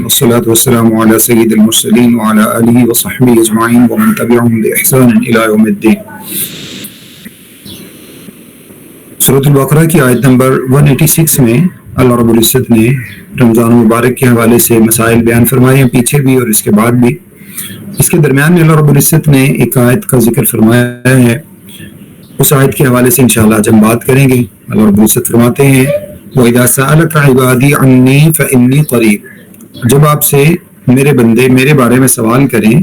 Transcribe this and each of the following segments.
والصلاة والسلام على سيد المرسلين وعلى آله وصحبه أجمعين ومن تبعهم بإحسان إلى يوم الدين۔ سورۃ البقرہ کی آیت نمبر 186 میں اللہ رب العزت نے رمضان المبارک کے حوالے سے مسائل بیان فرمائے ہیں، پیچھے بھی اور اس کے بعد بھی۔ اس کے درمیان میں اللہ رب العزت نے ایک آیت کا ذکر فرمایا ہے، اس آیت کے حوالے سے انشاءاللہ آج ہم بات کریں گے۔ اللہ رب العزت فرماتے ہیں وَإِذَا سَأَلَكَ عِبَادِي عَنِّي فَإِنِّي قَرِيب، جب آپ سے میرے بندے میرے بارے میں سوال کریں،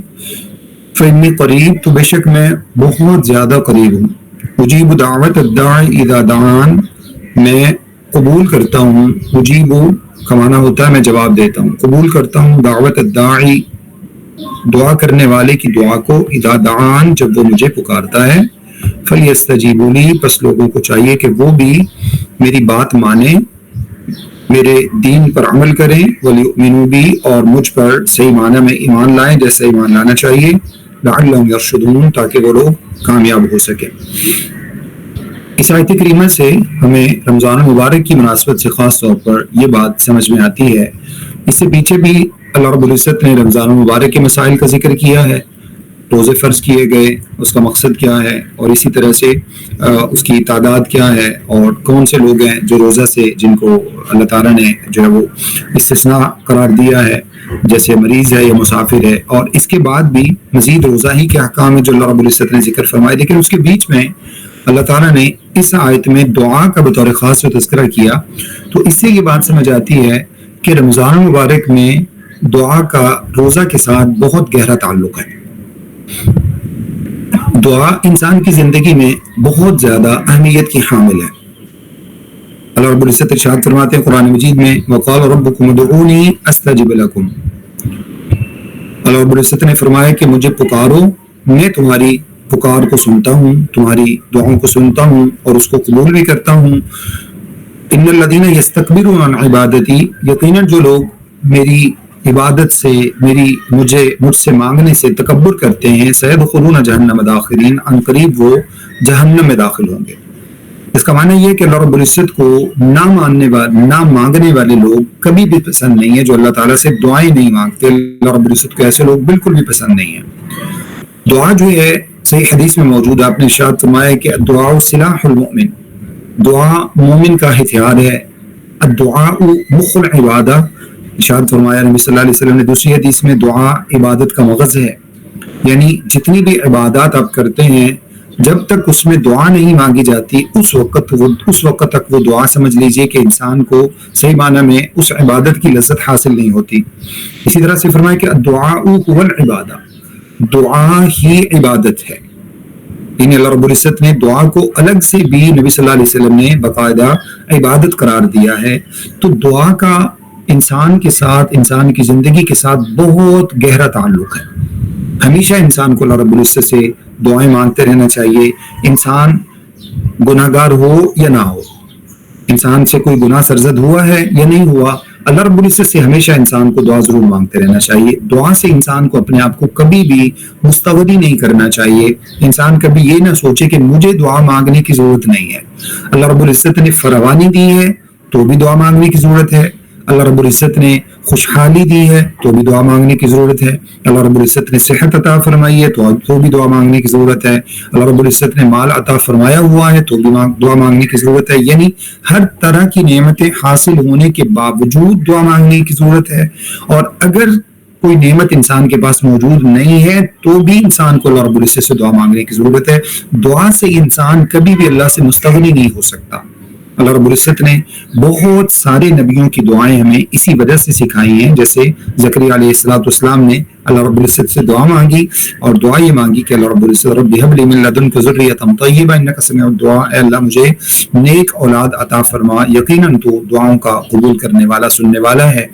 فَإِنِّي قَرِيب، تو بے شک میں بہت زیادہ قریب ہوں۔ اجیب دعوت الداعی اذا دعان، میں قبول کرتا ہوں، اجیب کا معنی ہوتا ہے میں جواب دیتا ہوں، قبول کرتا ہوں دعوت الداعی، دعا کرنے والے کی دعا کو، اذا دعان، جب وہ مجھے پکارتا ہے، فَلْيَسْتَجِيبُوا لِي، پس لوگوں کو چاہیے کہ وہ بھی میری بات مانیں، میرے دین پر عمل کریں، وَلْيُؤْمِنُوا بِي، اور مجھ پر صحیح معنی میں ایمان لائیں جیسے ایمان لانا چاہیے، لَعَلَّهُمْ يَرْشُدُونَ، تاکہ وہ لوگ کامیاب ہو سکیں۔ اس آیت کریمہ سے ہمیں رمضان المبارک کی مناسبت سے خاص طور پر یہ بات سمجھ میں آتی ہے، اس سے پیچھے بھی اللہ رب العزت نے رمضان المبارک کے مسائل کا ذکر کیا ہے، روزے فرض کیے گئے، اس کا مقصد کیا ہے، اور اسی طرح سے اس کی تعداد کیا ہے، اور کون سے لوگ ہیں جو روزہ سے جن کو اللہ تعالیٰ نے جو ہے وہ استثناء قرار دیا ہے، جیسے مریض ہے یا مسافر ہے، اور اس کے بعد بھی مزید روزہ ہی کے احکام ہے جو اللہ رب العزت نے ذکر فرمائے۔ لیکن اس کے بیچ میں اللہ تعالیٰ نے اس آیت میں دعا کا بطور خاص تذکرہ کیا، تو اس سے یہ بات سمجھ آتی ہے کہ رمضان المبارک میں دعا کا روزہ کے ساتھ بہت گہرا تعلق ہے۔ دعا انسان کی زندگی میں بہت زیادہ اہمیت کی حامل ہے۔ اللہ رب العزت ارشاد فرماتے ہیں قرآن مجید میں وَقَالَ رَبُّكُمُ ادْعُونِي أَسْتَجِبْ لَكُمْ، اللہ رب العزت نے فرمایا کہ مجھے پکارو، میں تمہاری پکار کو سنتا ہوں، تمہاری دعاؤں کو سنتا ہوں اور اس کو قبول بھی کرتا ہوں۔ ان الذین یستکبرون عن عبادتی، یقیناً جو لوگ میری عبادت سے مجھ سے مانگنے سے تکبر کرتے ہیں، سیدخلون جہنم داخرین، ان قریب وہ جہنم میں داخل ہوں گے۔ اس کا معنی یہ ہے کہ اللہ رب العزت کو نہ مانگنے والے لوگ کبھی بھی پسند نہیں ہے، جو اللہ تعالیٰ سے دعائیں نہیں مانگتے، اللہ رب العزت کو ایسے لوگ بالکل بھی پسند نہیں ہیں۔ دعا جو ہے صحیح حدیث میں موجود، آپ نے ارشاد فرمایا کہ الدعاء سلاح المؤمن، دعا مومن کا ہتھیار ہے، الدعاء مخ العبادہ، ارشاد فرمایا نبی صلی اللہ علیہ وسلم نے دوسری حدیث میں دعا عبادت کا مغز ہے، یعنی جتنی بھی عبادات آپ کرتے ہیں جب تک اس میں دعا نہیں مانگی جاتی اس وقت تک وہ دعا سمجھ لیجئے کہ انسان کو صحیح معنی میں اس عبادت کی لذت حاصل نہیں ہوتی۔ اسی طرح سے فرمایا کہ الدعاء هو العبادہ، دعا ہی عبادت ہے۔ یعنی اللہ رب العزت نے دعا کو الگ سے بھی نبی صلی اللہ علیہ وسلم نے باقاعدہ عبادت قرار دیا ہے۔ تو دعا کا انسان کے ساتھ، انسان کی زندگی کے ساتھ بہت گہرا تعلق ہے۔ ہمیشہ انسان کو اللہ رب العزت سے دعائیں مانگتے رہنا چاہیے، انسان گناہ گار ہو یا نہ ہو، انسان سے کوئی گناہ سرزد ہوا ہے یا نہیں ہوا، اللہ رب العزت سے ہمیشہ انسان کو دعا ضرور مانگتے رہنا چاہیے۔ دعا سے انسان کو اپنے آپ کو کبھی بھی مستغنی نہیں کرنا چاہیے، انسان کبھی یہ نہ سوچے کہ مجھے دعا مانگنے کی ضرورت نہیں ہے۔ اللہ رب العزت نے فراوانی دی ہے تو بھی دعا مانگنے کی ضرورت ہے، اللہ رب العزت نے خوشحالی دی ہے تو بھی دعا مانگنے کی ضرورت ہے، اللہ رب العزت نے صحت عطا فرمائی ہے تو بھی دعا مانگنے کی ضرورت ہے، اللہ رب العزت نے مال عطا فرمایا ہوا ہے تو بھی دعا مانگنے کی ضرورت ہے۔ یعنی ہر طرح کی نعمتیں حاصل ہونے کے باوجود دعا مانگنے کی ضرورت ہے، اور اگر کوئی نعمت انسان کے پاس موجود نہیں ہے تو بھی انسان کو اللہ رب العزت سے دعا مانگنے کی ضرورت ہے۔ دعا سے انسان کبھی بھی اللہ سے مستغنی نہیں ہو سکتا۔ اللہ رب العزت نے بہت سارے نبیوں کی دعائیں ہمیں اسی وجہ سے سکھائی ہیں، جیسے زکریا علیہ السلام نے اللہ رب العزت سے دعا مانگی اور دعا یہ مانگی کہ اللہ رب العزت رب هب لي من لدنك ذرية طيبة انك سميع الدعاء، اے اللہ مجھے نیک اولاد عطا فرما، یقیناً تو دعاؤں کا قبول کرنے والا، سننے والا ہے۔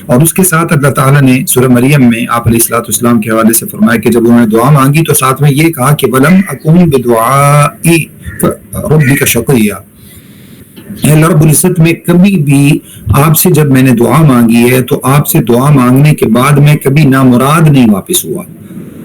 اور اس کے ساتھ اللہ تعالیٰ نے سورہ مریم میں آپ علیہ السلام کے حوالے سے فرمایا کہ جب انہوں نے دعا مانگی تو ساتھ میں یہ کہا کہ وَلَمْ أَكُنْ بِدُعَاءِ رَبِّكَ شَقِيًّا، اللہ رب العزت میں کبھی بھی آپ سے جب میں نے دعا مانگی ہے تو آپ سے دعا مانگنے کے بعد میں کبھی نامراد نہیں واپس ہوا،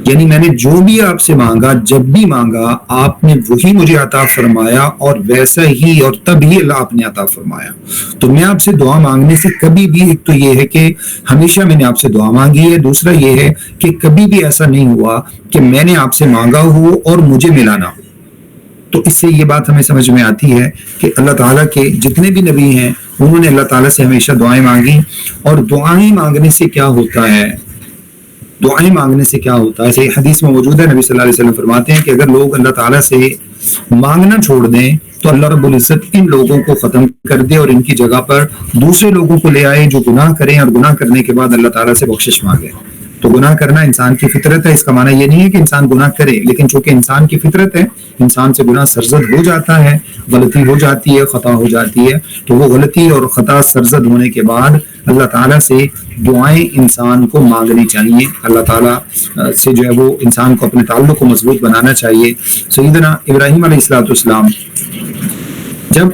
یعنی میں نے جو بھی آپ سے مانگا، جب بھی مانگا، آپ نے وہی مجھے عطا فرمایا، اور ویسا ہی اور تب ہی اللہ آپ نے عطا فرمایا۔ تو میں آپ سے دعا مانگنے سے کبھی بھی، ایک تو یہ ہے کہ ہمیشہ میں نے آپ سے دعا مانگی ہے، دوسرا یہ ہے کہ کبھی بھی ایسا نہیں ہوا کہ میں نے آپ سے مانگا ہو اور مجھے ملا نہ ہو۔ تو اس سے یہ بات ہمیں سمجھ میں آتی ہے کہ اللہ تعالیٰ کے جتنے بھی نبی ہیں انہوں نے اللہ تعالیٰ سے ہمیشہ دعائیں مانگی۔ اور دعائیں مانگنے سے کیا ہوتا ہے، دعائیں مانگنے سے کیا ہوتا ہے، صحیح حدیث میں موجود ہے، نبی صلی اللہ علیہ وسلم فرماتے ہیں کہ اگر لوگ اللہ تعالیٰ سے مانگنا چھوڑ دیں تو اللہ رب العزت ان لوگوں کو ختم کر دے اور ان کی جگہ پر دوسرے لوگوں کو لے آئے جو گناہ کریں، اور گناہ کرنے کے بعد اللہ تعالیٰ سے بخشش مانگے۔ تو گناہ کرنا انسان کی فطرت ہے، اس کا معنی یہ نہیں ہے کہ انسان گناہ کرے، لیکن چونکہ انسان کی فطرت ہے، انسان سے گناہ سرزد ہو جاتا ہے، غلطی ہو جاتی ہے، خطا ہو جاتی ہے، تو وہ غلطی اور خطا سرزد ہونے کے بعد اللہ تعالیٰ سے دعائیں انسان کو مانگنی چاہیے، اللہ تعالیٰ سے جو ہے وہ انسان کو اپنے تعلق کو مضبوط بنانا چاہیے۔ سیدنا ابراہیم علیہ الصلوۃ والسلام جب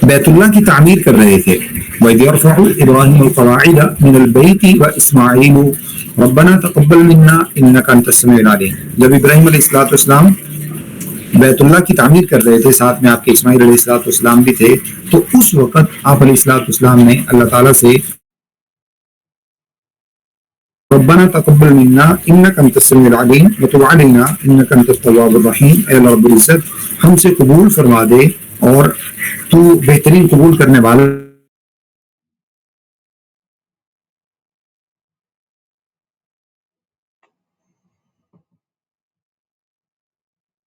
بیت اللہ کی تعمیر کر رہے تھے، وَإِذْ يَرْفَعُ إِبْرَاهِيمُ الْقَوَاعِدَ مِنَ الْبَيْتِ وَإِسْمَاعِيلُ رَبَّنَا تَقَبَّلْ مِنَّا إِنَّكَ أَنْتَ السَّمِيعُ الْعَلِيمُ۔ جب ابراہیم علیہ الصلوۃ والسلام بیت اللہ کی تعمیر کر رہے تھے، ساتھ میں آپ کے اسماعیل علیہ الصلوۃ والسلام بھی تھے، تو اس وقت آپ علیہ الصلوۃ والسلام نے اللہ تعالیٰ سے ربنا تقبل منا انك انت السميع العليم وتب علينا انك انت التواب الرحيم، اے اللہ رب العزت ہم سے قبول فرما دے اور تو بہترین قبول کرنے والا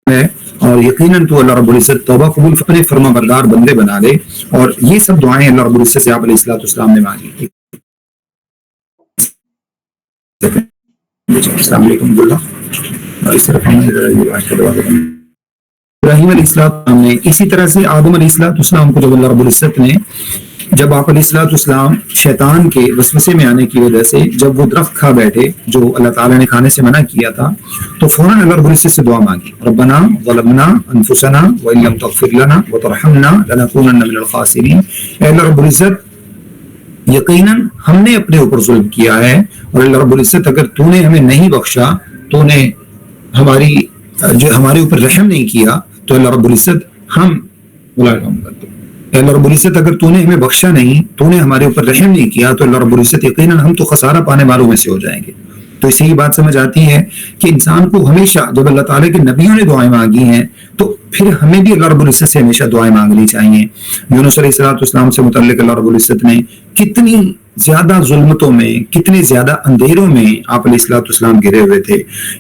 ہے، اور یقیناً تو اللہ رب العزت توبہ قبول اپنے فرما بردار بندے بنا دے۔ اور یہ سب دعائیں اللہ رب العزت سے آپ علیہ الصلوۃ والسلام نے مانگی۔ السلام علیکم اللہ، اس طرف ابراہیم علیہ السلام نے اسی طرح سے آدم علیہ السلام کو جب اللہ رب العزت نے، جب آپ علیہ السلام شیطان کے وسوسے میں آنے کی وجہ سے جب وہ درخت کھا بیٹھے جو اللہ تعالیٰ نے کھانے سے منع کیا تھا، تو فوراً اللہ رب العزت سے دعا مانگی، ربنا ظلمنا انفسنا وان لم تغفر لنا وترحمنا لنکونن من الخاسرین، اے اللہ رب العزت یقیناً ہم نے اپنے اوپر ظلم کیا ہے، اور اللہ رب العزت اگر تو نے ہمیں نہیں بخشا، تو نے ہماری جو ہمارے اوپر رحم نہیں کیا، تو اللہ رب العزت اے اللہ رب العزت اگر تو نے ہمیں بخشا نہیں، تو نے ہمارے اوپر رحم نہیں کیا، تو اللہ رب العزت یقیناً ہم تو خسارہ پانے والوں میں سے ہو جائیں گے۔ تو اس سے یہ بات سمجھ آتی ہے کہ انسان کو ہمیشہ جب اللہ تعالیٰ کے نبیوں نے دعائیں مانگی ہیں تو پھر ہمیں بھی اللہ رب العزت سے ہمیشہ دعائیں مانگنی چاہیے۔ یونس علیہ الصلوۃ والسلام سے متعلق اللہ رب العزت نے کتنی زیادہ ظلمتوں میں، کتنے زیادہ اندھیروں میں آپ علیہ الصلوۃ والسلام گھرے ہوئے تھے،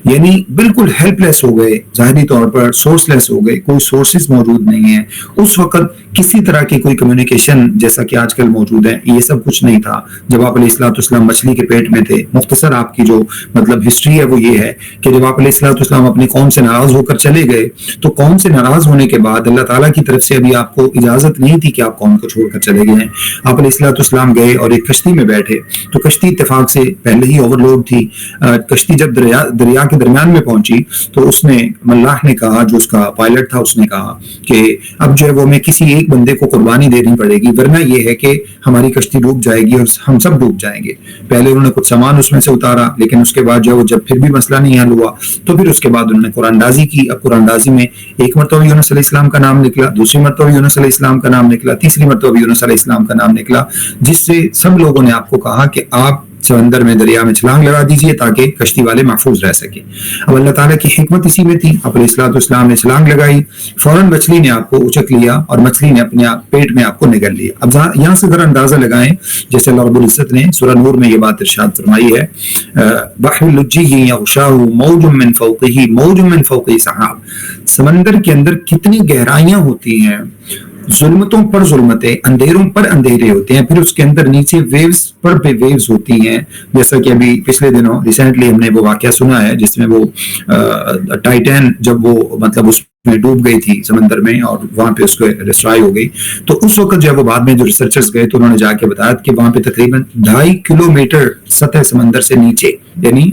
یعنی بالکل ہیلپ لیس ہو گئے، ظاہری طور پر سورس لیس ہو گئے، کوئی سورسز موجود نہیں ہیں اس وقت، کسی طرح کی کوئی کمیونیکیشن جیسا کہ آج کل موجود ہے، یہ سب کچھ نہیں تھا جب آپ علیہ الصلوۃ والسلام مچھلی کے پیٹ میں تھے۔ مختصر آپ کی جو مطلب ہسٹری ہے وہ یہ ہے کہ جب آپ علیہ الصلوۃ والسلام اپنی قوم سے ناراض ہو کر چلے گئے، تو قوم سے ناراض ہونے کے بعد اللہ تعالیٰ کی طرف سے ابھی آپ کو اجازت نہیں تھی کہ آپ قوم کو چھوڑ کر چلے گئے ہیں۔ آپ علیہ الصلوۃ والسلام گئے اور ایک کشتی میں بیٹھے، تو کشتی اتفاق سے پہلے ہی اوور لوڈ تھی۔ کشتی جب دریا کے درمیان میں پہنچی تو اس نے ملاح نے کہا، جو اس کا پائلٹ تھا، اس نے کہا کہ اب جو ہے وہ ہمیں کسی ایک بندے کو قربانی دینی پڑے گی، ورنہ یہ ہے کہ ہماری کشتی ڈوب جائے گی اور ہم سب ڈوب جائیں گے۔ پہلے انہوں نے کچھ سامان اس میں سے اتارا، لیکن اس کے بعد جب پھر بھی مسئلہ نہیں حل ہوا تو پھر اس کے بعد انہوں نے قرآن اندازی کی۔ اب قرآن اندازی میں ایک مرتبہ یونس علیہ السلام کا نام نکلا، دوسری مرتبہ یونس علیہ السلام کا نام نکلا، تیسری مرتبہ یونس علیہ السلام کا نام نکلا، جس سے سب لوگوں نے آپ کو کہا کہ آپ سمندر میں، دریا میں چھلانگ لگا دیجئے تاکہ کشتی والے محفوظ رہ سکیں۔ اب اللہ تعالیٰ کی حکمت اسی میں تھی، آپ علیہ الصلوۃ والسلام نے چھلانگ لگائی، فوراً مچھلی نے آپ کو اچک لیا اور مچھلی نے اپنے پیٹ میں آپ کو نگل لیا۔ اب یہاں سے ذرا اندازہ لگائیں، جیسے اللہ رب العزت نے سورہ نور میں یہ بات ارشاد فرمائی ہے، بحر لجی یغشاہ موج من فوقہ موج من فوقہ سحاب، سمندر کے اندر کتنی گہرائیاں ہوتی ہیں، ظلمتوں پر ظلمتیں، اندھیروں پر اندھیرے ہوتے ہیں، پھر اس کے اندر نیچے ویوز پر بے ویوز ہوتی ہیں، جیسا کہ ابھی پچھلے دنوں ریسنٹلی ہم نے وہ واقعہ سنا ہے جس میں وہ ٹائٹین جب وہ مطلب اس میں ڈوب گئی تھی سمندر میں اور وہاں پہ اس کو ڈسٹرائی ہو گئی، تو اس وقت جب وہ بعد میں جو ریسرچرز گئے تو انہوں نے جا کے بتایا کہ وہاں پہ تقریباً 2.5 کلومیٹر سطح سمندر سے نیچے یعنی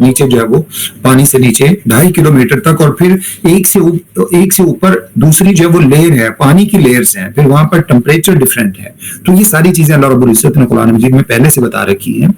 نیچے جو ہے وہ پانی سے نیچے 2.5 کلومیٹر تک، اور پھر ایک سے اوپر دوسری جو ہے وہ لیئر ہے، پانی کی لیئرز ہیں، پھر وہاں پر ٹمپریچر ڈفرینٹ ہے. تو یہ ساری چیزیں اللہ رب العزت نے قرآن مجید میں پہلے سے بتا رکھی ہیں.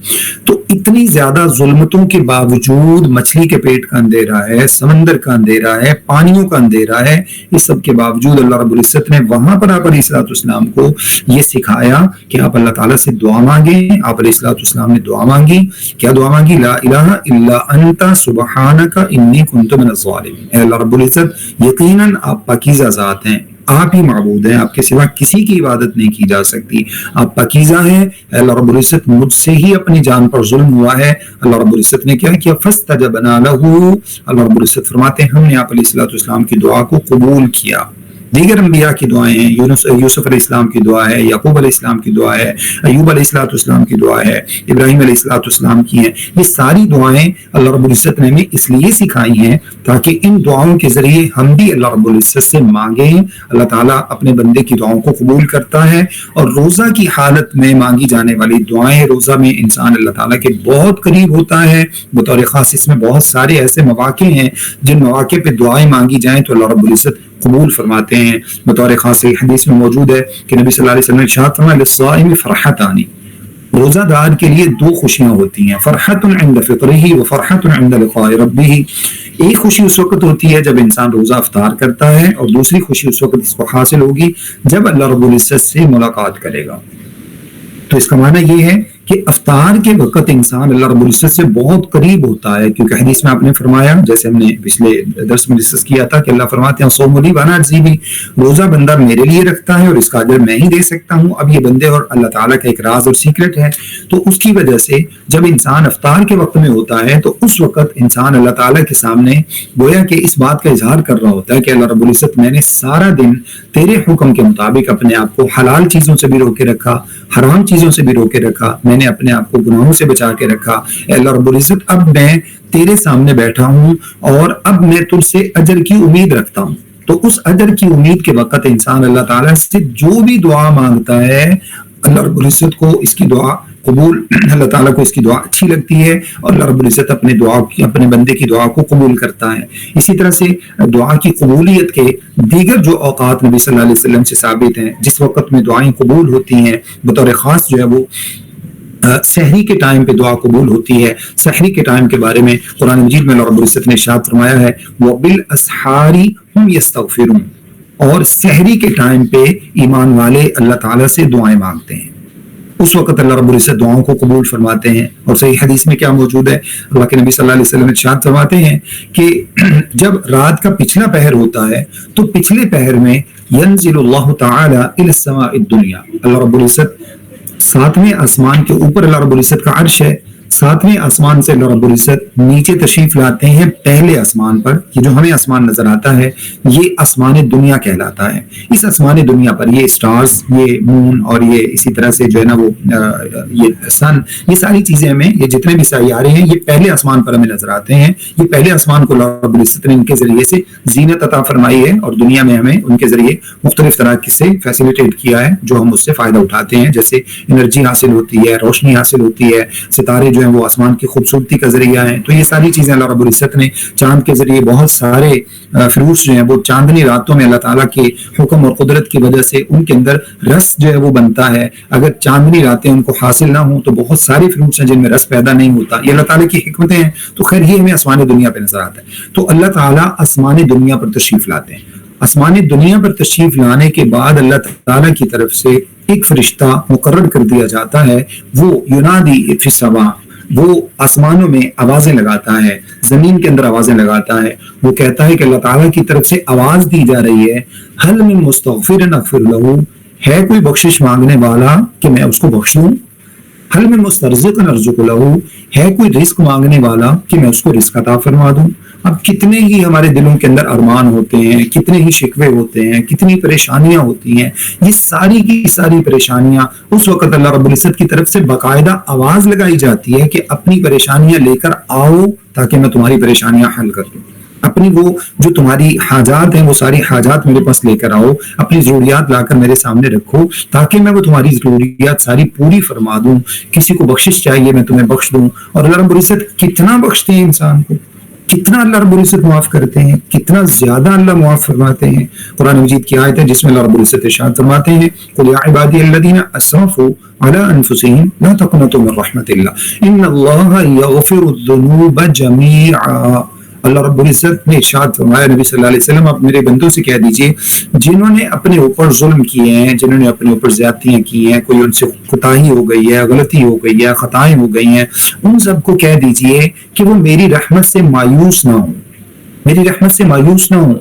تو اتنی زیادہ ظلمتوں کے باوجود مچھلی کے پیٹ کا اندھیرا ہے، سمندر کا اندھیرا ہے، پانیوں کا اندھیرا ہے، اس سب کے باوجود اللہ رب العزت نے وہاں پر آپ علیہ الصلوۃ والسلام کو یہ سکھایا کہ آپ اللہ تعالیٰ سے دعا مانگیں. آپ علیہ الصلوۃ والسلام نے دعا مانگی. کیا دعا مانگی؟ لا الہ الا انت سبحانک انی کنت من الظالمین. اے اللہ رب العزت، یقیناً آپ پاکیزہ ذات ہیں، آپ ہی معبود ہیں، آپ کے سوا کسی کی عبادت نہیں کی جا سکتی، آپ پاکیزہ ہیں. اللہ رب العزت مجھ سے ہی اپنی جان پر ظلم ہوا ہے. اللہ رب العزت نے کیا کیا؟ فاستجبنا لہ. اللہ رب العزت فرماتے ہیں ہم نے آپ علیہ الصلوۃ والسلام کی دعا کو قبول کیا. دیگر انبیاء کی دعائیں ہیں، یوسف علیہ السلام کی دعا ہے، یعقوب علیہ السلام کی دعا ہے، ایوب علیہ الصلوۃ والسلام کی دعا ہے، ابراہیم علیہ الصلوۃ والسلام کی ہیں. یہ ساری دعائیں اللہ رب العزت نے ہمیں اس لیے سکھائی ہیں تاکہ ان دعاؤں کے ذریعے ہم بھی اللہ رب العزت سے مانگیں. اللہ تعالیٰ اپنے بندے کی دعاؤں کو قبول کرتا ہے، اور روزہ کی حالت میں مانگی جانے والی دعائیں، روزہ میں انسان اللہ تعالیٰ کے بہت قریب ہوتا ہے. بطور خاص اس میں بہت سارے ایسے مواقع ہیں جن مواقع پہ دعائیں مانگی جائیں تو اللہ رب العزت قبول فرماتے ہیں. بطور خاص حدیث میں موجود ہے کہ نبی صلی اللہ علیہ وسلم نے ارشاد فرمایا للصائم فرحتان. روزہ دار کے لیے 2 خوشیاں ہوتی ہیں، فرحت عند فطرہ و فرحت عند لقاء ربہ. ایک خوشی اس وقت ہوتی ہے جب انسان روزہ افطار کرتا ہے، اور دوسری خوشی اس وقت اس کو حاصل ہوگی جب اللہ رب العزت سے ملاقات کرے گا. تو اس کا معنی یہ ہے کہ افطار کے وقت انسان اللہ رب العزت سے بہت قریب ہوتا ہے، کیونکہ حدیث میں آپ نے فرمایا، جیسے ہم نے پچھلے درس میں ڈسکس کیا تھا، کہ اللہ فرماتے ہیں صوم لی وانا اجزی بھی، روزہ بندہ میرے لیے رکھتا ہے اور اس کا اجر میں ہی دے سکتا ہوں. اب یہ بندے اور اللہ تعالیٰ کا ایک راز اور سیکرٹ ہے. تو اس کی وجہ سے جب انسان افطار کے وقت میں ہوتا ہے تو اس وقت انسان اللہ تعالیٰ کے سامنے گویا کہ اس بات کا اظہار کر رہا ہوتا ہے کہ اللہ رب العزت میں نے سارا دن تیرے حکم کے مطابق اپنے آپ کو حلال چیزوں سے بھی روکے رکھا، حرام چیزوں سے بھی روکے رکھا، میں نے اپنے آپ کو گناہوں سے بچا کے رکھا. اے اللہ رب العزت، اب میں تیرے سامنے بیٹھا ہوں اور اب میں تجھ سے اجر کی امید رکھتا ہوں. تو اس اجر کی امید کے وقت انسان اللہ تعالیٰ سے جو بھی دعا مانگتا ہے، اللہ رب العزت کو اس کی دعا قبول، اللہ تعالیٰ کو اس کی دعا اچھی لگتی ہے، اور اللہ رب العزت اپنے بندے کی دعا کو قبول کرتا ہے. اسی طرح سے دعا کی قبولیت کے دیگر جو اوقات نبی صلی اللہ علیہ وسلم سے ثابت ہیں جس وقت میں دعائیں قبول ہوتی ہیں، بطور خاص جو ہے وہ سحری کے ٹائم پہ دعا قبول ہوتی ہے. سحری کے ٹائم کے بارے میں قرآن مجید میں اللہ رب العزت نے ارشاد فرمایا ہے وَبِالْأَسْحَارِ هُمْ يَسْتَغْفِرُونَ، اور سحری کے ٹائم پہ ایمان والے اللہ تعالیٰ سے دعائیں مانگتے ہیں. اس وقت اللہ رب العزت دعاؤں کو قبول فرماتے ہیں. اور صحیح حدیث میں کیا موجود ہے؟ اللہ کے نبی صلی اللہ علیہ وسلم ارشاد فرماتے ہیں کہ جب رات کا پچھلا پہر ہوتا ہے تو پچھلے پہر میں ينزل اللہ تعالی الى السماء الدنیا، اللہ رب العزت 7ویں آسمان کے اوپر اللہ رب العزت کا عرش ہے، 7ویں آسمان سے اللہ رب العزت نیچے تشریف لاتے ہیں پہلے آسمان پر. یہ جو ہمیں آسمان نظر آتا ہے یہ آسمان دنیا کہلاتا ہے. اس آسمان دنیا پر یہ اسٹارز، یہ مون، اور یہ اسی طرح سے جو ہے نا وہ یہ سن، یہ ساری چیزیں ہمیں، یہ جتنے بھی سیارے ہیں یہ پہلے آسمان پر ہمیں نظر آتے ہیں. یہ پہلے آسمان کو اللہ رب العزت نے ان کے ذریعے سے زینت عطا فرمائی ہے، اور دنیا میں ہمیں ان کے ذریعے مختلف طرح سے فیسیلیٹیٹ کیا ہے جو ہم اس سے فائدہ اٹھاتے ہیں، جیسے انرجی حاصل ہوتی ہے، روشنی حاصل ہوتی ہے، ستارے جو ہیں وہ آسمان کی خوبصورتی کا ذریعہ ہیں. تو یہ ساری چیزیں اللہ رب العزت نے چاند کے ذریعے، بہت سارے فروٹس جو ہیں وہ چاندنی راتوں میں اللہ تعالیٰ کے حکم اور قدرت کی وجہ سے ان کے اندر رس جو ہے وہ بنتا ہے. اگر چاندنی راتیں ان کو حاصل نہ ہوں تو بہت سارے فروٹس ہیں جن میں رس پیدا نہیں ہوتا. یہ اللہ تعالیٰ کی حکمتیں ہیں. تو خیر یہ ہمیں آسمان دنیا پہ نظر آتا ہے. تو اللہ تعالیٰ آسمان دنیا پر تشریف لاتے ہیں. آسمان دنیا پر تشریف لانے کے بعد اللہ تعالیٰ کی طرف سے ایک فرشتہ مقرر کر دیا جاتا ہے، وہ ینادی فی السماء، وہ آسمانوں میں آوازیں لگاتا ہے، زمین کے اندر آوازیں لگاتا ہے. وہ کہتا ہے کہ اللہ تعالیٰ کی طرف سے آواز دی جا رہی ہے حل من مستغفر اغفر لہ، ہے کوئی بخشش مانگنے والا کہ میں اس کو بخشوں. حل من مسترزق ارزق لہ، ہے کوئی رزق مانگنے والا کہ میں اس کو رزق عطا فرما دوں. اب کتنے ہی ہمارے دلوں کے اندر ارمان ہوتے ہیں، کتنے ہی شکوے ہوتے ہیں، کتنی پریشانیاں ہوتی ہیں. یہ ساری کی ساری پریشانیاں اس وقت اللہ رب العزت کی طرف سے باقاعدہ آواز لگائی جاتی ہے کہ اپنی پریشانیاں لے کر آؤ تاکہ میں تمہاری پریشانیاں حل کر دوں. اپنی وہ جو تمہاری حاجات ہیں وہ ساری حاجات میرے پاس لے کر آؤ، اپنی ضروریات لا کر میرے سامنے رکھو، تاکہ میں وہ تمہاری ضروریات ساری پوری فرما دوں. کسی کو بخشش چاہیے میں تمہیں بخش دوں. اور اللہ رب العزت کتنا بخشتے ہیں انسان کو، کتنا اللہ رب العزت معاف کرتے ہیں، کتنا زیادہ اللہ معاف فرماتے ہیں. قرآن مجید کی آیت ہے جس میں اللہ رب العزت ارشاد فرماتے ہیں قل یا عبادی الذین اسرفوا علی انفسہم لا تقنطوا من رحمت اللہ ان اللہ یغفر الذنوب جمیعا. اللہ رب العزت نے ارشاد فرمایا نبی صلی اللہ علیہ وسلم آپ میرے بندوں سے کہہ دیجئے جنہوں نے اپنے اوپر ظلم کیے ہیں، جنہوں نے اپنے اوپر زیادتیاں کی ہیں، کوئی ان سے کوتاہی ہو گئی ہے، غلطی ہو گئی ہے، خطائیں ہو گئی ہیں، ان سب کو کہہ دیجئے کہ وہ میری رحمت سے مایوس نہ ہوں، میری رحمت سے مایوس نہ ہوں.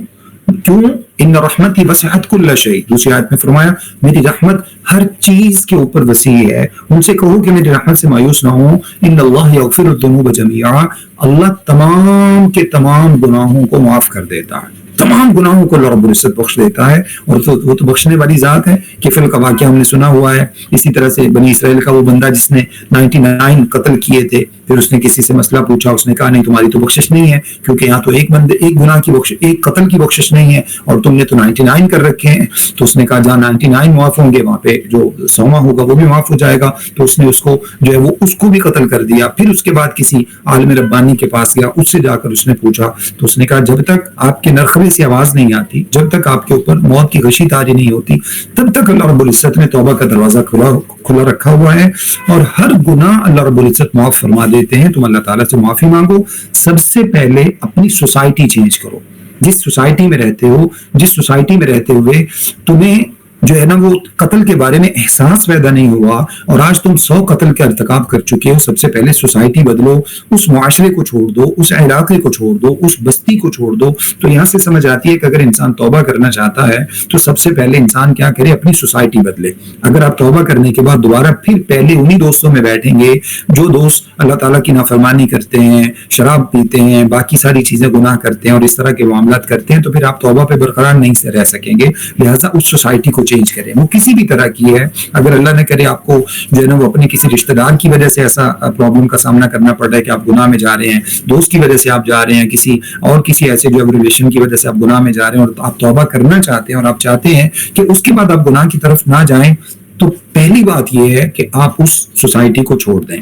کیوں؟ ان رحمتی وسعت کل شیء. دوسری آیت میں فرمایا میری رحمت ہر چیز کے اوپر وسیع ہے. ان سے کہو کہ میری رحمت سے مایوس نہ ہوں. ان اللہ یغفر الذنوب جميعا. اللہ تمام کے تمام گناہوں کو معاف کر دیتا ہے، تمام گناہوں کو اللہ رب العزت بخش دیتا ہے. اور وہ تو بخشنے والی ذات ہے. کفل کا واقعہ ہم نے سنا ہوا ہے. اسی طرح سے بنی اسرائیل کا وہ بندہ جس نے 99 قتل کیے تھے، پھر اس نے کسی سے مسئلہ پوچھا، اس نے کہا نہیں تمہاری تو بخشش نہیں ہے، کیونکہ یہاں تو ایک گناہ کی بخشش، ایک قتل کی بخشش نہیں ہے اور تم نے تو 99 کر رکھے ہیں. تو اس نے کہا جہاں 99 معاف ہوں گے وہاں پہ جو 100واں ہوگا وہ بھی معاف ہو جائے گا. تو اس نے اس کو جو ہے وہ اس کو بھی قتل کر دیا. پھر اس کے بعد کسی عالم ربانی کے پاس گیا، اس سے جا کر اس نے پوچھا تو اس نے کہا جب تک آپ کے نرخوے سے آواز نہیں آتی، جب تک آپ کے اوپر موت کی غشی طاری نہیں ہوتی، تب تک اللہ رب العزت نے توبہ کا دروازہ کھلا رکھا ہوا ہے اور ہر گناہ اللہ رب العزت معاف فرما دیتے ہیں. تم اللہ تعالیٰ سے معافی مانگو. سب سے پہلے اپنی سوسائٹی چینج کرو. جس سوسائٹی میں رہتے ہو، جس سوسائٹی میں رہتے ہوئے تمہیں جو ہے نا وہ قتل کے بارے میں احساس پیدا نہیں ہوا اور آج تم 100 قتل کا ارتکاب کر چکے ہو، سب سے پہلے سوسائٹی بدلو. اس معاشرے کو چھوڑ دو، اس علاقے کو چھوڑ دو، اس بستی کو چھوڑ دو. تو یہاں سے سمجھ آتی ہے کہ اگر انسان توبہ کرنا چاہتا ہے تو سب سے پہلے انسان کیا کرے؟ اپنی سوسائٹی بدلے. اگر آپ توبہ کرنے کے بعد دوبارہ پھر پہلے انہی دوستوں میں بیٹھیں گے جو دوست اللہ تعالیٰ کی نافرمانی کرتے ہیں، شراب پیتے ہیں، باقی ساری چیزیں گناہ کرتے ہیں اور اس طرح کے معاملات کرتے ہیں، تو پھر آپ توبہ پہ برقرار نہیں سے رہ سکیں گے. لہٰذا اس سوسائٹی کو چینج کریں، وہ کسی بھی طرح کی ہے. اگر اللہ نہ کرے آپ کو جو ہے نا وہ اپنے کسی رشتہ دار کی وجہ سے ایسا پرابلم کا سامنا کرنا پڑ رہا ہے کہ آپ گناہ میں جا رہے ہیں، دوست کی وجہ سے آپ جا رہے ہیں، کسی ایسے جو ریلیشن کی وجہ سے آپ گناہ میں جا رہے ہیں اور آپ توبہ کرنا چاہتے ہیں اور آپ چاہتے ہیں کہ اس کے بعد آپ گناہ کی طرف نہ جائیں، تو پہلی بات یہ ہے کہ آپ اس سوسائٹی کو چھوڑ دیں.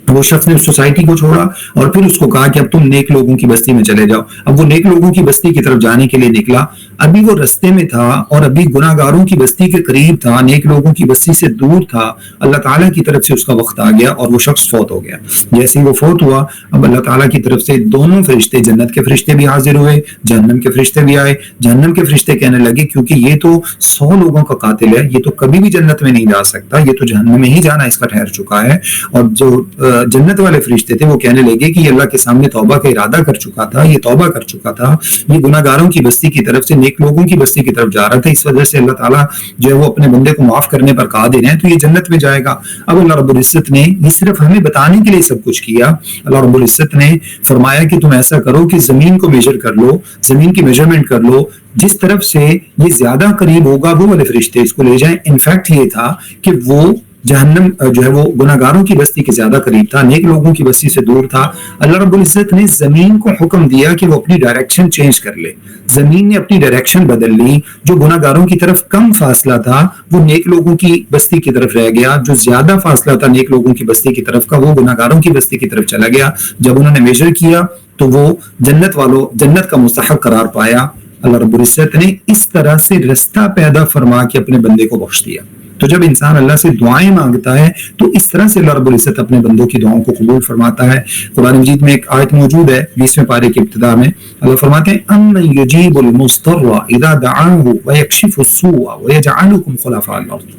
وہ شخص نے اس سوسائٹی کو چھوڑا اور پھر اس کو کہا کہ اب تم نیک لوگوں کی بستی میں چلے جاؤ. اب وہ نیک لوگوں کی بستی کی طرف جانے کے لیے نکلا. ابھی وہ رستے میں تھا اور ابھی گناہ گاروں کی بستی کے قریب تھا، نیک لوگوں کی بستی سے دور تھا. اللہ تعالیٰ کی طرف سے اس کا وقت آ گیا اور وہ شخص فوت ہو گیا. جیسے ہی وہ فوت ہوا، اب اللہ تعالیٰ کی طرف سے دونوں فرشتے، جنت کے فرشتے بھی حاضر ہوئے، جہنم کے فرشتے بھی آئے. جہنم کے فرشتے کہنے لگے کیونکہ یہ تو 100 لوگوں کا قاتل ہے، یہ تو کبھی بھی جنت میں نہیں جا سکتا، یہ تو جہنم میں ہی جانا اس کا ٹھہر چکا ہے. اور جو جنت والے فرشتے تھے وہ کہنے لگے کہ یہ اللہ کے سامنے توبہ کا ارادہ کر چکا تھا، یہ توبہ کر چکا تھا، یہ گناہ گاروں کی بستی کی طرف سے نیک لوگوں کی بستی کی طرف جا رہا تھا، اس وجہ سے اللہ تعالیٰ جو ہے وہ اپنے بندے کو معاف کرنے پر قادر ہیں، تو یہ جنت میں جائے گا. اب اللہ رب العزت نے یہ صرف ہمیں بتانے کے لیے سب کچھ کیا. اللہ رب العزت نے فرمایا کہ تم ایسا کرو کہ زمین کو میجر کر لو، زمین کی میجرمنٹ کر لو، جس طرف سے یہ زیادہ قریب ہوگا وہ والے فرشتے اس کو لے جائیں. انفیکٹ یہ تھا کہ وہ جہنم جو ہے وہ گناہ گاروں کی بستی کے زیادہ قریب تھا، نیک لوگوں کی بستی سے دور تھا. اللہ رب العزت نے زمین کو حکم دیا کہ وہ اپنی ڈائریکشن چینج کر لے. زمین نے اپنی ڈائریکشن بدل لی. جو گناہ گاروں کی طرف کم فاصلہ تھا وہ نیک لوگوں کی بستی کی طرف رہ گیا، جو زیادہ فاصلہ تھا نیک لوگوں کی بستی کی طرف کا وہ گناہ گاروں کی بستی کی طرف چلا گیا. جب انہوں نے میجر کیا تو وہ جنت کا مستحق قرار پایا. اللہ رب العزت نے اس طرح سے رستہ پیدا فرما کے اپنے بندے کو بخش دیا. تو جب انسان اللہ سے دعائیں مانگتا ہے تو اس طرح سے اللہ رب العزت اپنے بندوں کی دعاؤں کو قبول فرماتا ہے. قرآن مجید میں ایک آیت موجود ہے 20ویں پارے کی ابتدا میں. اللہ فرماتے ہیں امن یجیب المضطر اذا دعاہ ویکشف السوء ویجعلکم خلفاء الارض.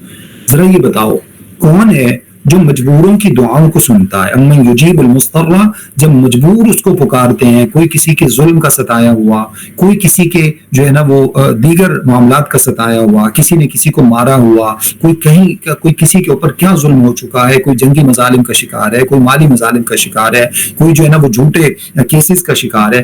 ذرا یہ بتاؤ کون ہے جو مجبوروں کی دعاؤں کو سنتا ہے؟ امن یجیب المضطر، جب مجبور اس کو پکارتے ہیں، کوئی کسی کے ظلم کا ستایا ہوا، کوئی کسی کے جو ہے نا وہ دیگر معاملات کا ستایا ہوا، کسی نے کسی کو مارا ہوا، کوئی کسی کے اوپر کیا ظلم ہو چکا ہے، کوئی جنگی مظالم کا شکار ہے، کوئی مالی مظالم کا شکار ہے، کوئی جو ہے نا وہ جھوٹے کیسز کا شکار ہے،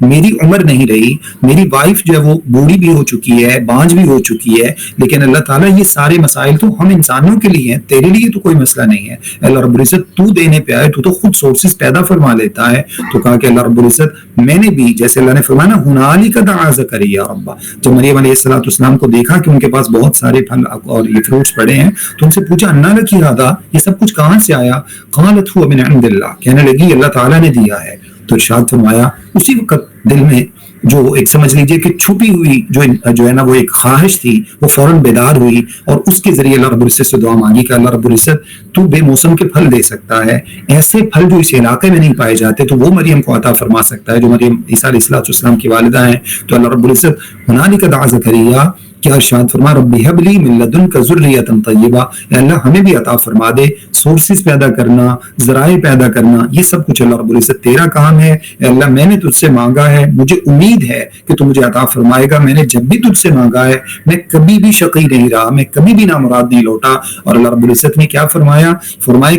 میری عمر نہیں رہی, میری وائف جو ہے وہ بوڑھی بھی ہو چکی ہے, بانج بھی ہو چکی ہے, لیکن اللہ تعالیٰ یہ سارے مسائل تو ہم انسانوں کے لیے ہیں, تیرے لیے تو کوئی مسئلہ نہیں ہے. اللہ رب العزت تو دینے پہ آئے, تو خود سورسز پیدا فرما لیتا ہے. تو کہا کہ اللہ رب العزت میں نے بھی, جیسے اللہ نے فرمایا نا ہنالک دعا زکریا ربہ, جب مریم علیہ السلام کو دیکھا کہ ان کے پاس بہت سارے پھل اور یہ فروٹس پڑے ہیں, تو ان سے پوچھا انا لکی ھذا, یہ سب کچھ کہاں سے آیا؟ قالت هو من عند اللہ, کہنے لگی اللہ تعالیٰ نے دیا ہے. تو ارشاد فرمایا اسی وقت دل میں جو ایک سمجھ لیجئے کہ چھپی ہوئی جو ہے نا وہ ایک خواہش تھی, وہ فوراً بیدار ہوئی, اور اس کے ذریعے اللہ رب العزت سے دعا مانگی کہ اللہ رب العزت تو بے موسم کے پھل دے سکتا ہے, ایسے پھل جو اس علاقے میں نہیں پائے جاتے تو وہ مریم کو عطا فرما سکتا ہے, جو مریم عیسیٰ علیہ السلام کی والدہ ہیں. تو اللہ رب العزت ہنالک دعا زکریا, کیا ارشاد فرما ربی ہب لی من لدنک ذریۃ طیبہ, اے اللہ ہمیں بھی عطا فرما دے سورسز پیدا کرنا, ذرائع پیدا کرنا, یہ سب کچھ اللہ رب العزت تیرا کام ہے. اے اللہ میں نے تجھ سے مانگا ہے, مجھے امید ہے کہ تو مجھے عطا فرمائے گا. میں نے جب بھی تجھ سے مانگا ہے میں کبھی بھی شقی نہیں رہا, میں کبھی بھی نامراد نہیں لوٹا. اور اللہ رب العزت نے کیا فرمایا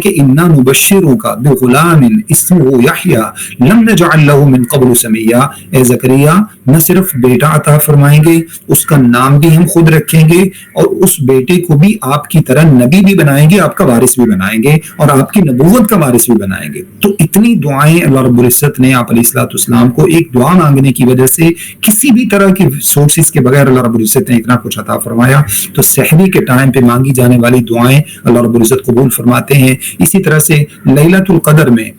کہ انا نبشرک بغلام اسمہ یحییٰ لم نجعل له من قبل سمیہ, اے زکریا نہ صرف بیٹا عطا فرمائیں گے, اس کا نام بھی ہم خود رکھیں گے, اور اس بیٹے کو بھی آپ کی طرح نبی بھی بنائیں گے, آپ کا وارث بھی بنائیں گے, اور آپ کی نبوت کا وارث بھی بنائیں گے. تو اتنی دعائیں اللہ رب العزت نے آپ علیہ السلام کو ایک دعا مانگنے کی وجہ سے کسی بھی طرح کی سورسز کے بغیر اللہ رب العزت نے اتنا کچھ عطا فرمایا. تو سحری کے ٹائم پہ مانگی جانے والی دعائیں اللہ رب العزت قبول فرماتے ہیں. اسی طرح سے لیلۃ القدر میں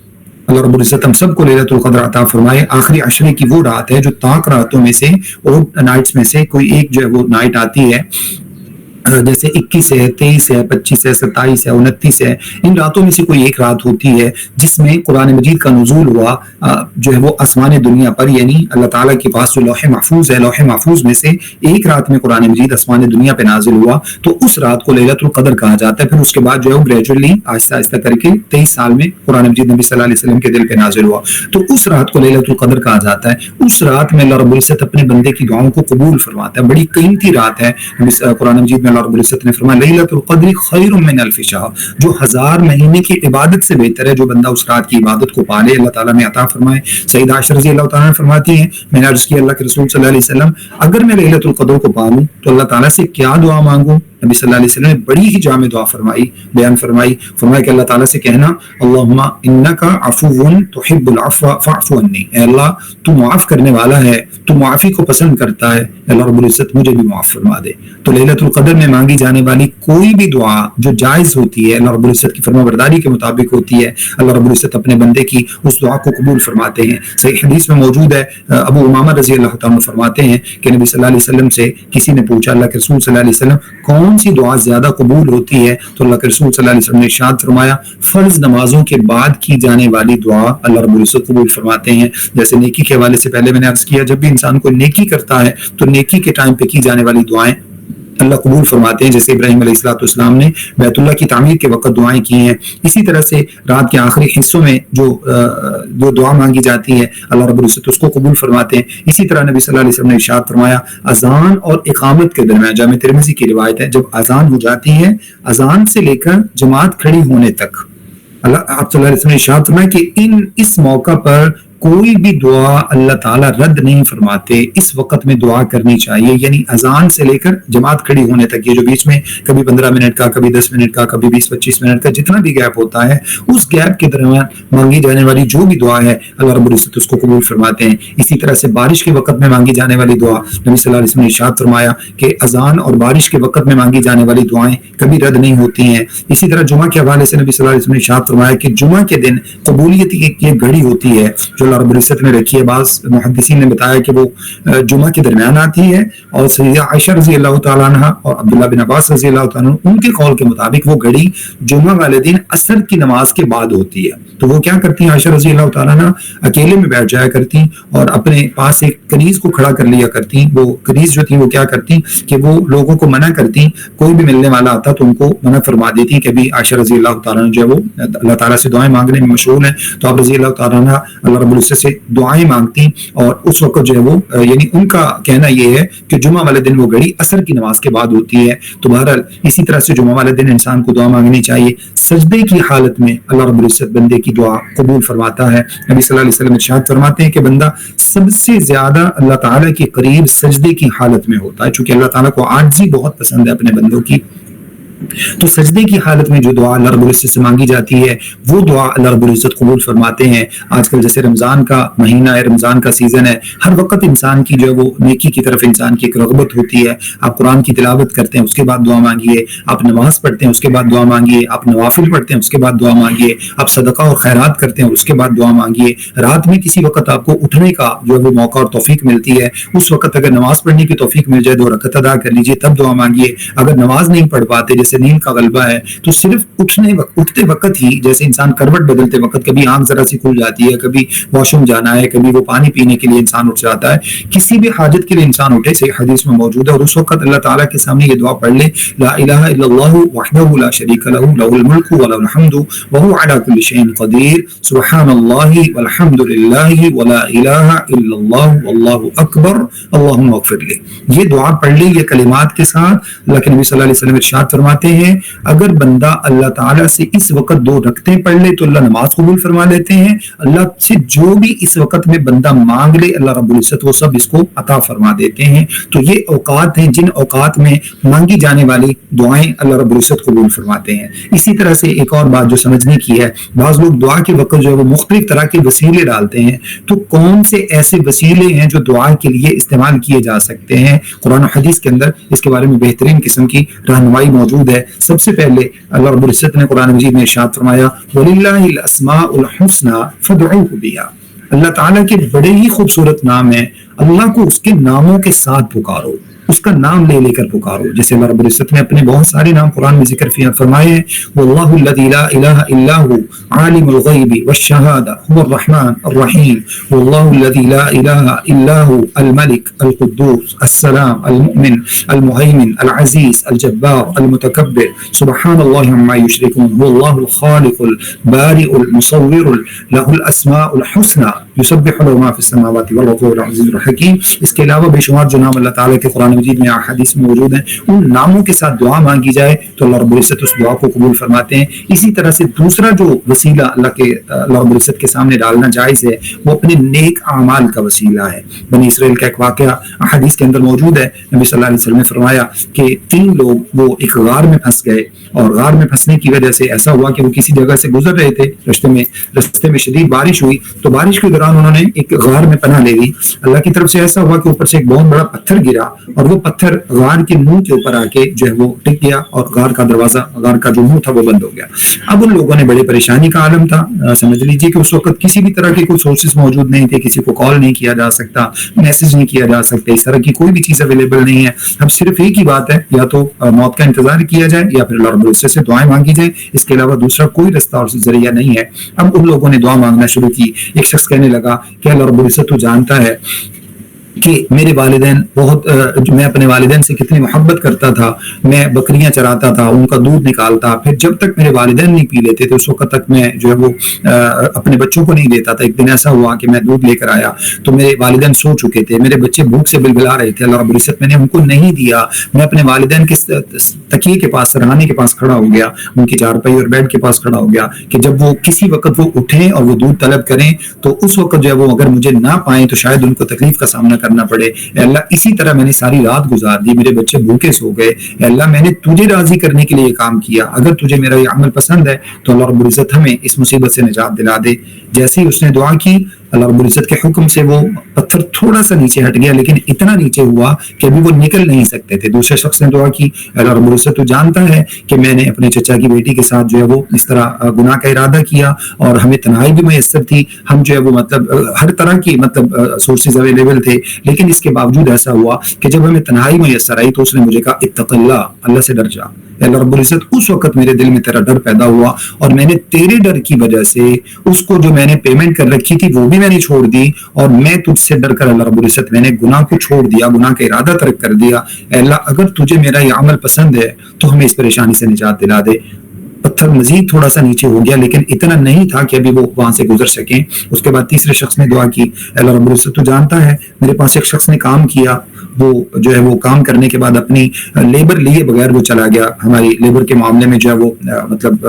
اللہ رب العزت ہم سب کو لیلۃ القدر عطا فرمائے. آخری عشرے کی وہ رات ہے جو طاق راتوں میں سے, اور نائٹس میں سے کوئی ایک جو ہے وہ نائٹ آتی ہے, جیسے 21 ہے, 23 ہے, 25 ہے, 27 ہے, 29 ہے, ان راتوں میں سے کوئی ایک رات ہوتی ہے جس میں قرآن مجید کا نزول ہوا جو ہے وہ آسمان دنیا پر, یعنی اللہ تعالیٰ کے پاس جو لوح محفوظ ہے, لوح محفوظ میں سے ایک رات میں قرآن مجید آسمان دنیا پہ نازل ہوا. تو اس رات کو لیلۃ القدر کہا جاتا ہے. پھر اس کے بعد جو ہے وہ گریجولی آہستہ آہستہ کر کے 23 سال میں قرآن مجید نبی صلی اللہ علیہ وسلم کے دل پہ نازل ہوا. تو اس رات کو لیلۃ القدر کہا جاتا ہے. اس رات میں اللہ رب العزت اپنے بندے کی دعاؤں کو قبول فرماتا ہے. بڑی قیمتی رات ہے. قرآن مجید میں اللہ رب العزت نے فرمایا لیلۃ القدر خیر من الف شہر, جو 1000 مہینے کی عبادت سے بہتر ہے. جو بندہ اس رات کی عبادت کو پالے اللہ تعالیٰ میں عطا فرمائے. سیدہ عائشہ رضی اللہ تعالیٰ فرماتی ہیں میں نے عرض کیا اللہ کے رسول صلی اللہ علیہ وسلم اگر میں لیلۃ القدر کو پالوں تو اللہ تعالیٰ سے کیا دعا مانگوں؟ نبی صلی اللہ علیہ وسلم نے بڑی ہی جامع دعا بیان فرمایا کہ اللہ تعالیٰ سے کہنا اللہم انک عفو تحب العفو فاعف عنی, اے اللہ تو معاف کرنے والا ہے, تو معافی کو پسند کرتا ہے, اللہ رب العزت مجھے بھی معاف فرما دے. تو لیلۃ القدر میں مانگی جانے والی کوئی بھی دعا جو جائز ہوتی ہے اللہ رب العزت کی فرما برداری کے مطابق ہوتی ہے, اللہ رب العزت اپنے بندے کی اس دعا کو قبول فرماتے ہیں. صحیح حدیث میں موجود ہے, ابو امامہ رضی اللہ تعالیٰ فرماتے ہیں کہ نبی صلی اللہ علیہ وسلم سے کسی نے پوچھا اللہ کے رسول صلی اللہ علیہ وسلم کون سی دعا زیادہ قبول ہوتی ہے؟ تو اللہ کے رسول صلی اللہ علیہ وسلم نے ارشاد فرمایا فرض نمازوں کے بعد کی جانے والی دعا اللہ رب العزت قبول فرماتے ہیں. جیسے نیکی کے حوالے سے پہلے میں نے عرض کیا, جب بھی انسان کو نیکی کرتا ہے تو نیکی کے ٹائم پہ کی جانے والی دعائیں اللہ قبول فرماتے ہیں. جیسے ابراہیم علیہ السلام نے بیت اللہ کی تعمیر کے وقت دعائیں کی ہیں. اسی طرح سے رات کے آخری حصوں میں جو دعا مانگی جاتی ہے اللہ رب العزت اس کو قبول فرماتے ہیں. اسی طرح نبی صلی اللہ علیہ وسلم نے ارشاد فرمایا اذان اور اقامت کے درمیان, جامع ترمذی کی روایت ہے, جب اذان ہو جاتی ہے اذان سے لے کر جماعت کھڑی ہونے تک آپ صلی اللہ علیہ وسلم نے ارشاد فرمایا کہ اس موقع پر کوئی بھی دعا اللہ تعالیٰ رد نہیں فرماتے. اس وقت میں دعا کرنی چاہیے, یعنی اذان سے لے کر جماعت کھڑی ہونے تک, یہ جو بیچ میں کبھی 15 منٹ کا, کبھی 10 منٹ کا, کبھی 20-25 منٹ کا, جتنا بھی گیپ ہوتا ہے اس گیپ کے درمیان مانگی جانے والی جو بھی دعا ہے اللہ رب العزت اس کو قبول فرماتے ہیں. اسی طرح سے بارش کے وقت میں مانگی جانے والی دعا نبی صلی اللہ علیہ وسلم نے ارشاد فرمایا کہ اذان اور بارش کے وقت میں مانگی جانے والی دعائیں کبھی رد نہیں ہوتی ہیں. اسی طرح جمعہ کے حوالے سے نبی صلی اللہ علیہ وسلم نے ارشاد فرمایا کہ جمعہ کے دن قبولیت کی ایک گھڑی ہوتی ہے جو اللہ رب العزت نے رکھی ہے. بعض محدثین نے بتایا کہ وہ جمعہ کے درمیان آتی ہے, اور سیدہ عائشہ رضی اللہ تعالیٰ عنہ اور عبداللہ بن عباس رضی اللہ تعالیٰ عنہ ان کے قول کے مطابق وہ گھڑی جمعہ والے دن عصر کی نماز کے بعد ہوتی ہے. تو وہ کیا کرتی ہیں عائشہ رضی اللہ تعالیٰ عنہ اکیلے میں بیٹھ جایا کرتی اور اپنے پاس ایک کنیز کو کھڑا کر لیا کرتی. وہ کنیز جو تھی وہ کیا کرتی کہ وہ لوگوں کو منع کرتی, کوئی بھی ملنے والا آتا تو ان کو منع فرما دیتی کہ ابھی عائشہ رضی اللہ تعالیٰ عنہ جو ہے وہ اللہ تعالیٰ سے دعائیں مانگنے میں مشغول ہیں, تو آپ رضی اللہ تعالیٰ عنہ اللہ رب العزت سے دعائیں مانگتی، اور اس وقت جو ہے وہ یعنی ان کا کہنا یہ ہے کہ جمعہ والے دن وہ گھڑی عصر کی نماز کے بعد ہوتی ہے۔ تو بہرحال اسی طرح سے جمعہ والے دن انسان کو دعا مانگنی چاہیے۔ سجدے کی حالت میں اللہ رب العزت بندے کی دعا قبول فرماتا ہے۔ نبی صلی اللہ علیہ وسلم ارشاد فرماتے ہیں کہ بندہ سب سے زیادہ اللہ تعالیٰ کے قریب سجدے کی حالت میں ہوتا ہے، چونکہ اللہ تعالیٰ کو عاجزی بہت پسند ہے اپنے بندوں کی۔ تو سجدے کی حالت میں جو دعا اللہ رب العزت سے مانگی جاتی ہے وہ دعا اللہ رب العزت قبول فرماتے ہیں۔ آج کل جیسے رمضان کا مہینہ ہے، رمضان کا سیزن ہے، ہر وقت انسان کی جو ہے وہ نیکی کی طرف انسان کی ایک رغبت ہوتی ہے۔ آپ قرآن کی تلاوت کرتے ہیں، اس کے بعد دعا مانگیے، آپ نماز پڑھتے ہیں، اس کے بعد دعا مانگیے، آپ نوافل پڑھتے ہیں، اس کے بعد دعا مانگیے، آپ صدقہ اور خیرات کرتے ہیں، اس کے بعد دعا مانگیے۔ رات میں کسی وقت آپ کو اٹھنے کا جو ہے وہ موقع اور توفیق ملتی ہے، اس وقت اگر نماز پڑھنے کی توفیق مل جائے 2 رکعت ادا کر لیجیے، تب دعا مانگیے۔ اگر نماز نہیں پڑھ پاتے، جیسے نیند کا غلبہ ہے، تو صرف اٹھتے وقت ہی، جیسے انسان کروٹ بدلتے وقت کبھی آنکھ ذرا سی کھل جاتی ہے، کبھی واش روم جانا ہے، کبھی وہ پانی پینے کے لیے انسان اٹھ جاتا ہے، کسی بھی حاجت کے لیے انسان اٹھے، صحیح حدیث میں موجود ہے، اور اس وقت اللہ تعالیٰ کے سامنے یہ دعا پڑھ لے، لا الہ الا اللہ وحدہ لا شریک لہ لہ الملک ولہ الحمد وہو علی کل شیء قدیر سبحان اللہ والحمد للہ ولا الہ الا اللہ واللہ اکبر اللہم اغفر لی۔ یہ دعا پڑھ لی، یہ کلمات کے ساتھ اللہ کے نبی صلی اللہ علیہ وسلم ارشاد فرماتے ہیں اگر بندہ اللہ تعالیٰ سے اس وقت 2 رکعتیں پڑھ لے تو اللہ نماز قبول فرما لیتے ہیں۔ اللہ سے جو بھی اس وقت میں بندہ مانگ لے اللہ رب العزت وہ سب اس کو عطا فرما دیتے ہیں۔ تو یہ اوقات ہیں جن اوقات میں مانگی جانے والی دعائیں اللہ رب العزت قبول فرماتے ہیں۔ اسی طرح سے ایک اور بات جو سمجھنے کی ہے، بعض لوگ دعا کے وقت جو ہے وہ مختلف طرح کے وسیلے ڈالتے ہیں، تو کون سے ایسے وسیلے ہیں جو دعا کے لیے استعمال کیے جا سکتے ہیں؟ قرآن و حدیث کے اندر اس کے بارے میں بہترین قسم کی رہنمائی موجود ہے۔ سب سے پہلے اللہ رب العزت نے قرآن مجید میں ارشاد فرمایا وَلِلَّهِ الْأَسْمَاءُ الْحُسْنَى فَادْعُوهُ بِهَا، اللہ تعالیٰ کے بڑے ہی خوبصورت نام ہیں، اللہ کو اس کے ناموں کے ساتھ پکارو، اس کا نام لے لے کر پکارو۔ جیسے اللہ رب العزت نے اپنے بہت سارے نام قرآن میں ذکر فرمائے ہیں، واللہ الذی لا الہ الا هو عالم الغیب والشہادہ هو الرحمن الرحیم، واللہ الذی لا الہ الا هو الملک القدوس السلام المؤمن المہیمن العزیز الجبار المتکبر سبحان اللہ عما یشرکون، هو اللہ الخالق البارئ المصور له الاسماء الحسنى یسبح له ما فی السماوات والارض وهو العزیز الحکیم۔ اس کے علاوہ بے شمار جو نام اللہ تعالیٰ کے قرآن مجید میں حدیث میں موجود ہیں، ان ناموں کے ساتھ دعا مانگی جائے تو اللہ رب العزت اس دعا کو قبول فرماتے ہیں۔ اسی طرح سے دوسرا جو وسیلہ اللہ رب العزت کے سامنے ڈالنا جائز ہے وہ اپنے نیک اعمال کا وسیلہ ہے۔ بنی اسرائیل کا ایک واقعہ حدیث کے اندر موجود ہے، نبی صلی اللہ علیہ وسلم نے فرمایا کہ 3 لوگ وہ ایک غار میں پھنس گئے، اور غار میں پھنسنے کی وجہ سے ایسا ہوا کہ وہ کسی جگہ سے گزر رہے تھے، رستے میں شدید بارش ہوئی، تو بارش کے دوران انہوں نے ایک غار میں پناہ لے لی۔ اللہ کی طرف سے ایسا ہوا کہ اوپر سے ایک بہت بڑا پتھر گرا، اور وہ پتھر غار کے منہ کے اوپر آ کے جو ہے وہ ٹک گیا، اور غار کا دروازہ، غار کا جو منہ تھا وہ بند ہو گیا۔ اب ان لوگوں نے بڑے پریشانی کا عالم تھا، سمجھ لیجیے کہ اس وقت کسی بھی طرح کے کوئی سورسز موجود نہیں تھے، کسی کو کال نہیں کیا جا سکتا، میسج نہیں کیا جا سکتا، اس طرح کی کوئی بھی چیز اویلیبل نہیں ہے۔ اب صرف ایک ہی بات ہے، یا تو موت کا انتظار کیا جائے یا پھر اللہ رب العزت سے دعائیں مانگی جائیں، اس کے علاوہ دوسرا کوئی رستہ اور ذریعہ نہیں ہے۔ اب ان لوگوں نے دعا مانگنا شروع کی۔ ایک شخص کہنے لگا کہ اللہ رب العزت تو جانتا ہے کہ میرے والدین میں اپنے والدین سے کتنی محبت کرتا تھا، میں بکریاں چراتا تھا، ان کا دودھ نکالتا، پھر جب تک میرے والدین نہیں پی لیتے تھے اس وقت تک میں جو ہے وہ اپنے بچوں کو نہیں دیتا تھا۔ ایک دن ایسا ہوا کہ میں دودھ لے کر آیا تو میرے والدین سو چکے تھے، میرے بچے بھوک سے بلبلا رہے تھے، اللہ رب العزت میں نے ان کو نہیں دیا، میں اپنے والدین کے تکیے کے پاس، سرہانے کے پاس کھڑا ہو گیا، ان کی چارپائی اور بیڈ کے پاس کھڑا ہو گیا کہ جب وہ کسی وقت وہ اٹھیں اور وہ دودھ طلب کریں تو اس وقت جو ہے وہ اگر مجھے نہ پائیں تو شاید ان کو تکلیف کا سامنا کرنا پڑے۔ اے اللہ اسی طرح میں نے ساری رات گزار دی، میرے بچے بھوکے سو گئے، اے اللہ میں نے تجھے راضی کرنے کے لیے یہ کام کیا، اگر تجھے میرا یہ عمل پسند ہے تو اللہ رب العزت ہمیں اس مصیبت سے نجات دلا دے۔ جیسے ہی اس نے دعا کی اللہ رب العزت کے حکم سے وہ پتھر تھوڑا سا نیچے ہٹ گیا، لیکن اتنا نیچے ہوا کہ ابھی وہ نکل نہیں سکتے تھے۔ دوسرے شخص نے دعا کی، اللہ رب العزت تو جانتا ہے کہ میں نے اپنے چچا کی بیٹی کے ساتھ جو ہے وہ اس طرح گناہ کا ارادہ کیا اور ہمیں تنہائی بھی میسر تھی، ہم جو ہے وہ ہر طرح کی سورسز اویلیبل تھے، لیکن اس کے باوجود ایسا ہوا کہ جب ہمیں تنہائی میسر آئی تو اس نے مجھے کہا اتق اللہ، اللہ سے ڈر جا۔ اللہ رب العزت اس وقت میرے دل میں تیرا ڈر پیدا ہوا اور میں نے تیرے ڈر کی وجہ سے اس کو جو میں نے پیمنٹ کر رکھی تھی وہ بھی میں نے چھوڑ دی، اور میں تجھ سے ڈر کر اللہ رب العزت میں نے گناہ کو چھوڑ دیا، گناہ کا ارادہ ترک کر دیا۔ اے اللہ اگر تجھے میرا یہ عمل پسند ہے تو ہمیں اس پریشانی سے نجات دلا دے۔ پتھر مزید تھوڑا سا نیچے ہو گیا لیکن اتنا نہیں تھا کہ ابھی وہ وہاں سے گزر سکیں. اس کے بعد تیسرے شخص نے دعا کی, اللہ رب العزت تو جانتا ہے میرے پاس ایک شخص نے کام کیا, وہ جو ہے وہ کام کرنے کے بعد اپنی لیبر لیے بغیر وہ چلا گیا, ہماری لیبر کے معاملے میں جو ہے وہ مطلب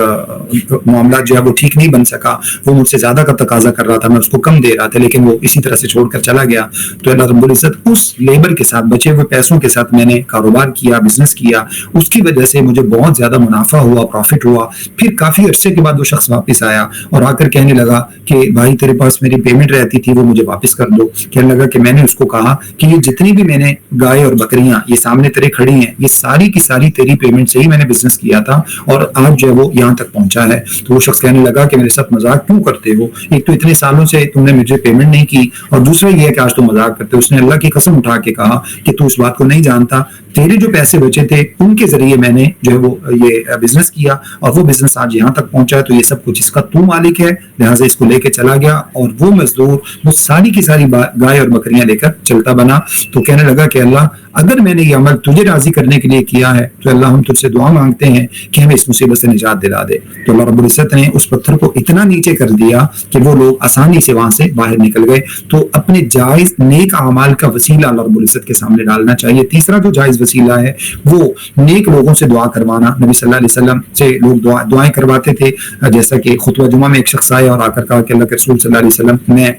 معاملات جو ہے وہ ٹھیک نہیں بن سکا, وہ مجھ سے زیادہ کا تقاضا کر رہا تھا, میں اس کو کم دے رہا تھا لیکن وہ اسی طرح سے چھوڑ کر چلا گیا. تو اللہ رب العزت اس لیبر کے ساتھ بچے ہوئے پیسوں کے ساتھ میں نے کاروبار کیا, بزنس کیا, اس کی وجہ سے مجھے بہت زیادہ منافع ہوا, پروفٹ ہوا. پھر کافی عرصے کے بعد وہ شخص واپس آیا اور آ کر کہنے لگا کہ بھائی تیرے پاس میری پیمنٹ رہتی تھی وہ مجھے واپس کر دو. کہنے لگا کہ میں نے اس کو کہا کہ یہ جتنی بھی میں نے گائے اور بکریاں یہ سامنے تیرے کھڑی ہیں یہ ساری کی ساری تیری پیمنٹ سے ہی میں نے بزنس کیا تھا اور آج جو ہے وہ یہاں تک پہنچا ہے. تو وہ شخص کہنے لگا کہ میرے ساتھ مذاق کیوں کرتے ہو, ایک تو اتنے سالوں سے تم نے مجھے پیمنٹ نہیں کی اور دوسرا یہ ہے کہ آج تم مذاق کرتے ہو. اس نے اللہ کی قسم اٹھا کے کہا کہ تو اس بات کو نہیں جانتا, تیرے جو پیسے بچے تھے ان کے ذریعے میں نے جو ہے وہ یہ بزنس کیا اور وہ بزنس آج یہاں تک پہنچا ہے, تو یہ سب کچھ اس کا تو مالک ہے, لہٰذا اس کو لے کے چلا گیا. اور وہ مزدور وہ ساری کی ساری گائے اور بکریاں لے کر چلتا بنا. تو کہنے لگا کہ اللہ اگر میں نے یہ عمل تجھے راضی کرنے کے لیے کیا ہے تو اللہ ہم تجھ سے دعا مانگتے ہیں کہ ہمیں اس مصیبت سے نجات دلا دے. تو اللہ رب العزت نے اس پتھر کو اتنا نیچے کر دیا کہ وہ لوگ آسانی سے وہاں سے باہر نکل گئے. تو اپنے جائز نیک اعمال کا وسیلہ اللہ رب العزت کے سامنے ڈالنا چاہیے. تیسرا جو جائز وسیلہ ہے وہ نیک لوگوں سے دعا کروانا. نبی صلی اللہ علیہ وسلم سے لوگ دعائیں کرواتے تھے, جیسا کہ خطبہ جمعہ میں ایک شخص آیا اور آ کر کہا کہ اللہ کے رسول صلی اللہ علیہ وسلم میں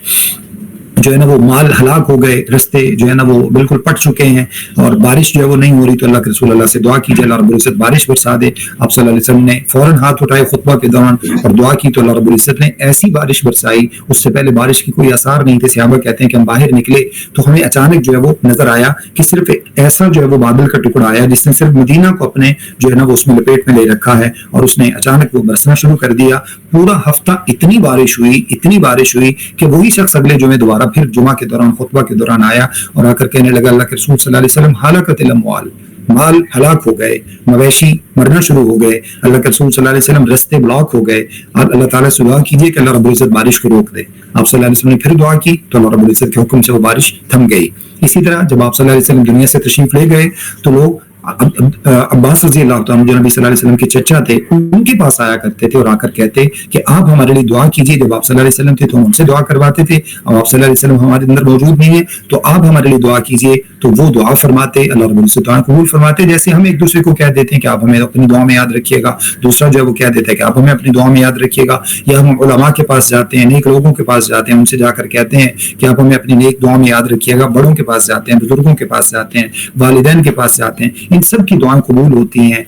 جو ہے نا وہ مال ہلاک ہو گئے, رستے جو ہے نا وہ بالکل پٹ چکے ہیں اور بارش جو ہے وہ نہیں ہو رہی, تو اللہ کے رسول اللہ سے دعا کیجیے اللہ رب العزت بارش برسا دے. آپ صلی اللہ علیہ وسلم نے فوراً ہاتھ اٹھائے خطبہ کے دوران اور دعا کی تو اللہ رب العزت نے ایسی بارش برسائی, اس سے پہلے بارش کی کوئی آثار نہیں تھے. صحابہ کہتے ہیں کہ ہم باہر نکلے تو ہمیں اچانک جو ہے وہ نظر آیا کہ صرف ایسا جو ہے وہ بادل کا ٹکڑا آیا جس نے صرف مدینہ کو اپنے جو ہے نا وہ اس میں لپیٹ میں لے رکھا ہے, اور اس نے اچانک وہ برسنا شروع کر دیا. پورا ہفتہ اتنی بارش ہوئی کہ وہی شخص اگلے جمعے دوبارہ پھر جمعہ کے دوران خطبہ کے دوران آیا اور آ کر کہنے لگا اللہ کے رسول صلی اللہ علیہ وسلم ہلاکت الاموال, مال ہلاک ہو گئے, مویشی مرنا شروع ہو گئے, اللہ کے رسول صلی اللہ علیہ وسلم رستے بلاک ہو گئے, اور اللہ تعالیٰ سے دعا کیجیے کہ اللہ رب العزت بارش کو روک دے. آپ صلی اللہ علیہ وسلم نے پھر دعا کی تو اللہ رب العزت کے حکم سے وہ بارش تھم گئی. اسی طرح جب آپ صلی اللہ علیہ وسلم دنیا سے تشریف لے گئے تو لوگ عباس رضی اللہ تعالیٰ جو نبی صلی اللہ علیہ وسلم کے چچا تھے ان کے پاس آیا کرتے تھے اور آ کر کہتے کہ آپ ہمارے لیے دعا کیجیے. جب آپ صلی اللہ علیہ وسلم تھے تو ہم ان سے دعا کرواتے تھے, اب آپ صلی اللہ علیہ وسلم ہمارے اندر موجود نہیں ہے تو آپ ہمارے لیے دعا کیجیے. تو وہ دعا فرماتے, اللہ رب العزت دعا قبول فرماتے. جیسے ہم ایک دوسرے کو کہہ دیتے ہیں کہ آپ ہمیں اپنی دعا میں یاد رکھیے گا, دوسرا جو ہے وہ کہہ دیتا ہے کہ آپ ہمیں اپنی دعا میں یاد رکھیے گا. یا ہم علماء کے پاس جاتے ہیں, نیک لوگوں کے پاس جاتے ہیں, ان سے جا کر کہتے ہیں کہ آپ ہمیں اپنی نیک دعا میں یاد رکھیے گا. بڑوں کے پاس جاتے ہیں, بزرگوں کے پاس جاتے ہیں, والدین کے پاس جاتے ہیں, ان سب کی دعائیں قبول ہوتی ہیں.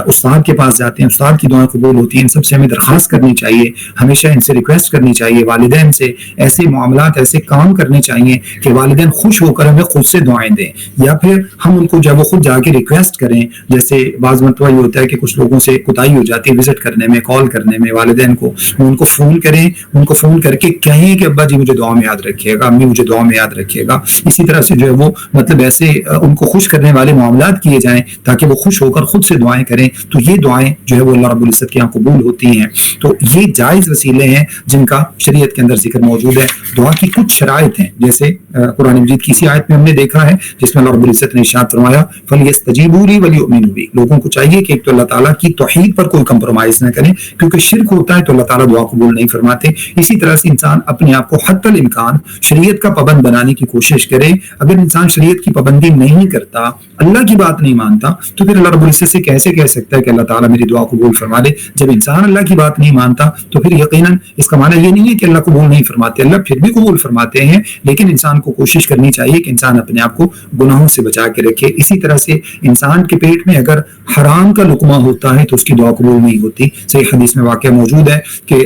استاد کے پاس جاتے ہیں, استاد کی دعائیں قبول ہوتی ہیں. ان سب سے ہمیں درخواست کرنی چاہیے, ہمیشہ ان سے ریکویسٹ کرنی چاہیے. والدین سے ایسے معاملات ایسے کام کرنے چاہیے کہ والدین خوش ہو کر ہمیں خود سے دعائیں دیں, یا پھر ہم ان کو جب وہ خود جا کے ریکویسٹ کریں. جیسے بعض مرتبہ یہ ہوتا ہے کہ کچھ لوگوں سے کوتاہی ہو جاتی ہے وزٹ کرنے میں, کال کرنے میں. والدین کو ان کو فون کریں, ان کو فون کر کے کہیں کہ ابا جی مجھے دعا میں یاد رکھیے گا, امی مجھے دعا میں یاد رکھیے گا. اسی طرح سے جو ہے وہ مطلب ایسے ان کو خوش کرنے والے معاملات کیے جائیں تاکہ وہ خوش ہو کر خود سے دعائیں کریں. تو یہ دعائیں جو ہے وہ اللہ رب العزت کے یہاں قبول ہوتی ہیں. تو یہ جائز وسیلے ہیں جن کا شریعت کے اندر ذکر موجود ہے. دعا کی کچھ شرائط ہیں, جیسے قرآن مجید کی اسی آیت میں ہم نے دیکھا ہے جس میں اللہ رب العزت نے ارشاد فرمایا فَلْيَسْتَجِيبُوا لِي وَلْيُؤْمِنُوا بِي. لوگوں کو چاہیے کہ ایک تو اللہ تعالیٰ کی توحید پر کوئی کمپرومائز نہ کریں, کیونکہ شرک ہوتا ہے تو اللہ تعالیٰ دعا قبول نہیں فرماتے. اسی طرح سے انسان اپنے آپ کو حتی الامکان شریعت کا پابند بنانے کی کوشش کرے. اگر انسان شریعت کی پابندی نہیں کرتا, اللہ کی بات نہیں مانتا, تو پھر اللہ رب العزت سے کیسے کہہ سکتا ہے کہ اللہ تعالیٰ میری دعا قبول فرما دے. جب انسان اللہ کی بات نہیں مانتا تو پھر یقیناً اس کا معنی یہ نہیں ہے کہ اللہ قبول نہیں فرماتے, اللہ پھر بھی قبول فرماتے ہیں, لیکن انسان کو کوشش کرنی چاہیے کہ انسان اپنے آپ کو گناہوں سے بچا کے رکھے. اسی طرح سے انسان کے پیٹ میں اگر حرام کا لقمہ ہوتا ہے تو اس کی دعا قبول نہیں ہوتی. صحیح حدیث میں واقعہ موجود ہے کہ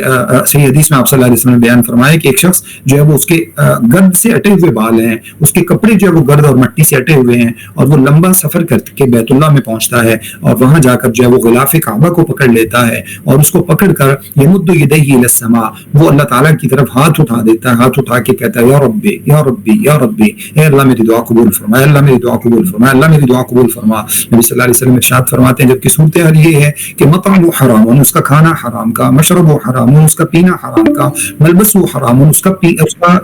صحیح حدیث میں آپ صلی اللہ علیہ وسلم نے بیان فرمایا کہ ایک شخص جو ہے وہ اس کے گرد سے اٹے ہوئے بال ہیں, اس کے کپڑے جو ہے وہ گرد اور مٹی سے اٹے ہوئے ہیں, اور وہ لمبا سفر کر کے بیت اللہ میں پہنچتا ہے اور وہاں جا کر جو ہے وہ غلاف کعبہ کو پکڑ لیتا ہے, اور اس کو پکڑ کر یمد یدیہ الی السماء, وہ اللہ تعالیٰ کی طرف ہاتھ اٹھا دیتا ہے, ہاتھ اٹھا کے کہتا ہے یا ربی یا ربی یا ربی, اے اللہ میری دعا قبول فرما, اللہ میری دعا قبول فرما, اللہ میری دعا قبول فرما. نبی صلی اللہ علیہ وسلم ارشاد فرماتے ہیں جبکہ صورتحال یہ ہے کہ مطعم حرام, اس کا کھانا حرام کا, مشرب حرام, اس کا پینا حرام کا, ملبس حرام, اس کا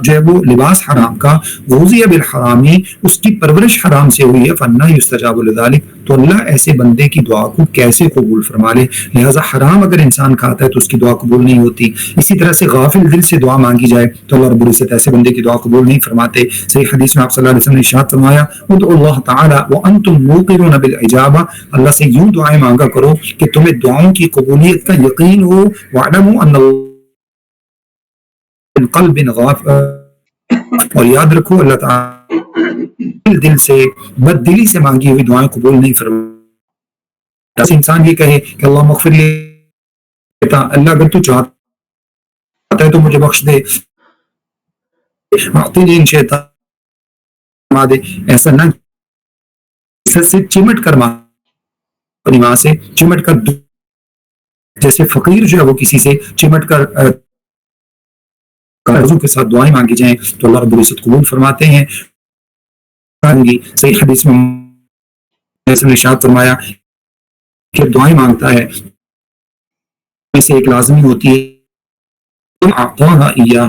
جو ہے وہ لباس حرام کا, غذی بالحرام, اس کی پرورش حرام سے ہوئی ہے, فانا یستجاب لذلک, تو اللہ ایسے بندے کی دعا کو کیسے قبول فرما لے؟ لہٰذا حرام اگر انسان کھاتا ہے تو اس کی دعا قبول نہیں ہوتی. اسی طرح سے غافل دل سے دعا مانگی جائے تو اللہ رب العزت ایسے بندے کی دعا قبول نہیں فرماتے. صحیح حدیث میں آپ صلی اللہ علیہ وسلم نے ارشاد فرمایا ادعوا اللہ تعالی وانتم موقنون بالاجابہ، اللہ سے یوں دعائیں مانگا کرو کہ تمہیں دعاؤں کی قبولیت کا یقین ہو. واعلموا ان قلب غافل، اور یاد رکھو اللہ تعالی دل سے بد دلی سے مانگی ہوئی دعائیں قبول نہیں فرماتا. انسان یہ کہے کہ اللہ مغفر لی، اللہ اگر تو چاہتا ہے تو مجھے بخش دے، اعطنی ان شئت فرما دے، ایسا نہ سے چمٹ کر اپنی ماں سے چمٹ کر، جیسے فقیر جو ہے وہ کسی سے چمٹ کر قرضوں کے ساتھ دعائیں مانگی جائیں تو اللہ رب العزت قبول فرماتے ہیں. صحیح حدیث میں نے ارشاد فرمایا کہ دعائیں مانگتا ہے میں سے ایک لازمی ہوتی ہے اعطاها ایاہ،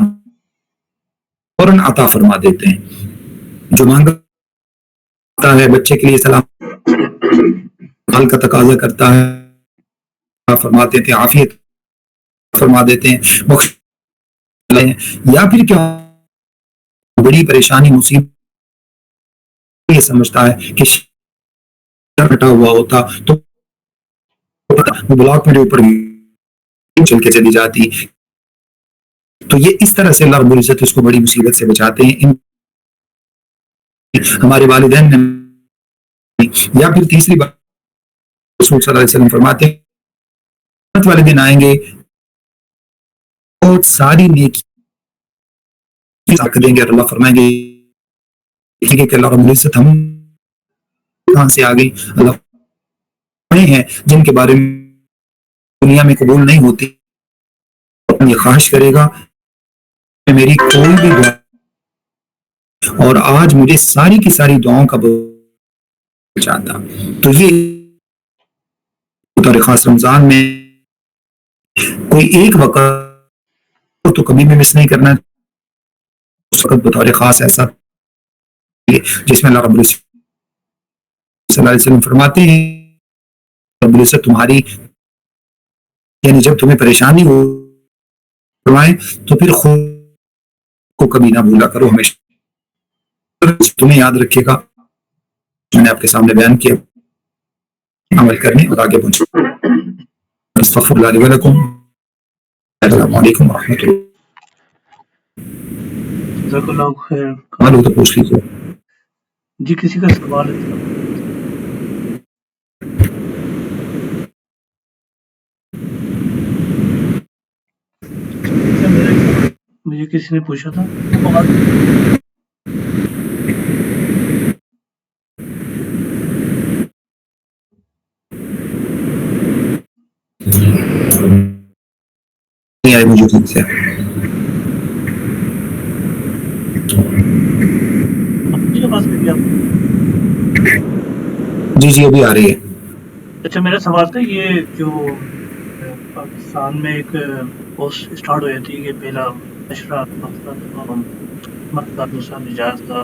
فوراً عطا فرما دیتے ہیں. جو مانگتا ہے بچے کے لیے سلام حال کا تقاضا کرتا ہے فرماتے تھے، عافیت فرما دیتے ہیں، بخش، یا پھر کیا بڑی پریشانی مصیبت یہ سمجھتا ہے کہ شر ہٹا ہوا ہوتا تو بلاک میرے اوپر چل کے چلی جاتی. تو یہ اس طرح سے اللہ رب العزت اس کو بڑی مصیبت سے بچاتے ہیں. ہمارے والدین نے، یا پھر تیسری بات رسول صلی اللہ علیہ وسلم فرماتے ہیں والے دن آئیں گے بہت ساری نیکی دیں گے، اللہ فرمائیں گے کہ اللہ رب العزت ہم کہاں سے آ گئی. اللہ ہیں جن کے بارے میں دنیا میں قبول نہیں ہوتی، یہ خواہش کرے گا میری کوئی بھی دعا، اور آج مجھے ساری کی ساری دعاؤں کا چاہتا. تو یہ بطور خاص رمضان میں کوئی ایک وقت تو کبھی بھی مس نہیں کرنا، اس وقت بطور خاص ایسا جس میں اللہ رب العزت صلی اللہ علیہ وسلم فرماتے ہیں رب العزت تمہاری، یعنی جب تمہیں پریشانی ہو فرمائے تو پھر خود کو کبھی نہ بھولا کرو، ہمیشہ تمہیں یاد رکھے گا. میں نے آپ کے سامنے بیان کیا، عمل کرنے اور آگے پہنچے. استغفر اللہ علی ولکم. السلام علیکم ورحمۃ اللہ. جزاک اللہ خیر. ہو تو پوچھ لیجیے. جی کسی کا سوال ہے؟ مجھے کسی نے پوچھا تھا نہیں آئی مجھے ٹھیک سے. جی ابھی آ رہی ہے. اچھا میرا سوال تھا یہ جو پاکستان میں ایک پوسٹ اسٹارٹ ہوئی تھی کہ پہلا اشرا دوسرا نجات کا،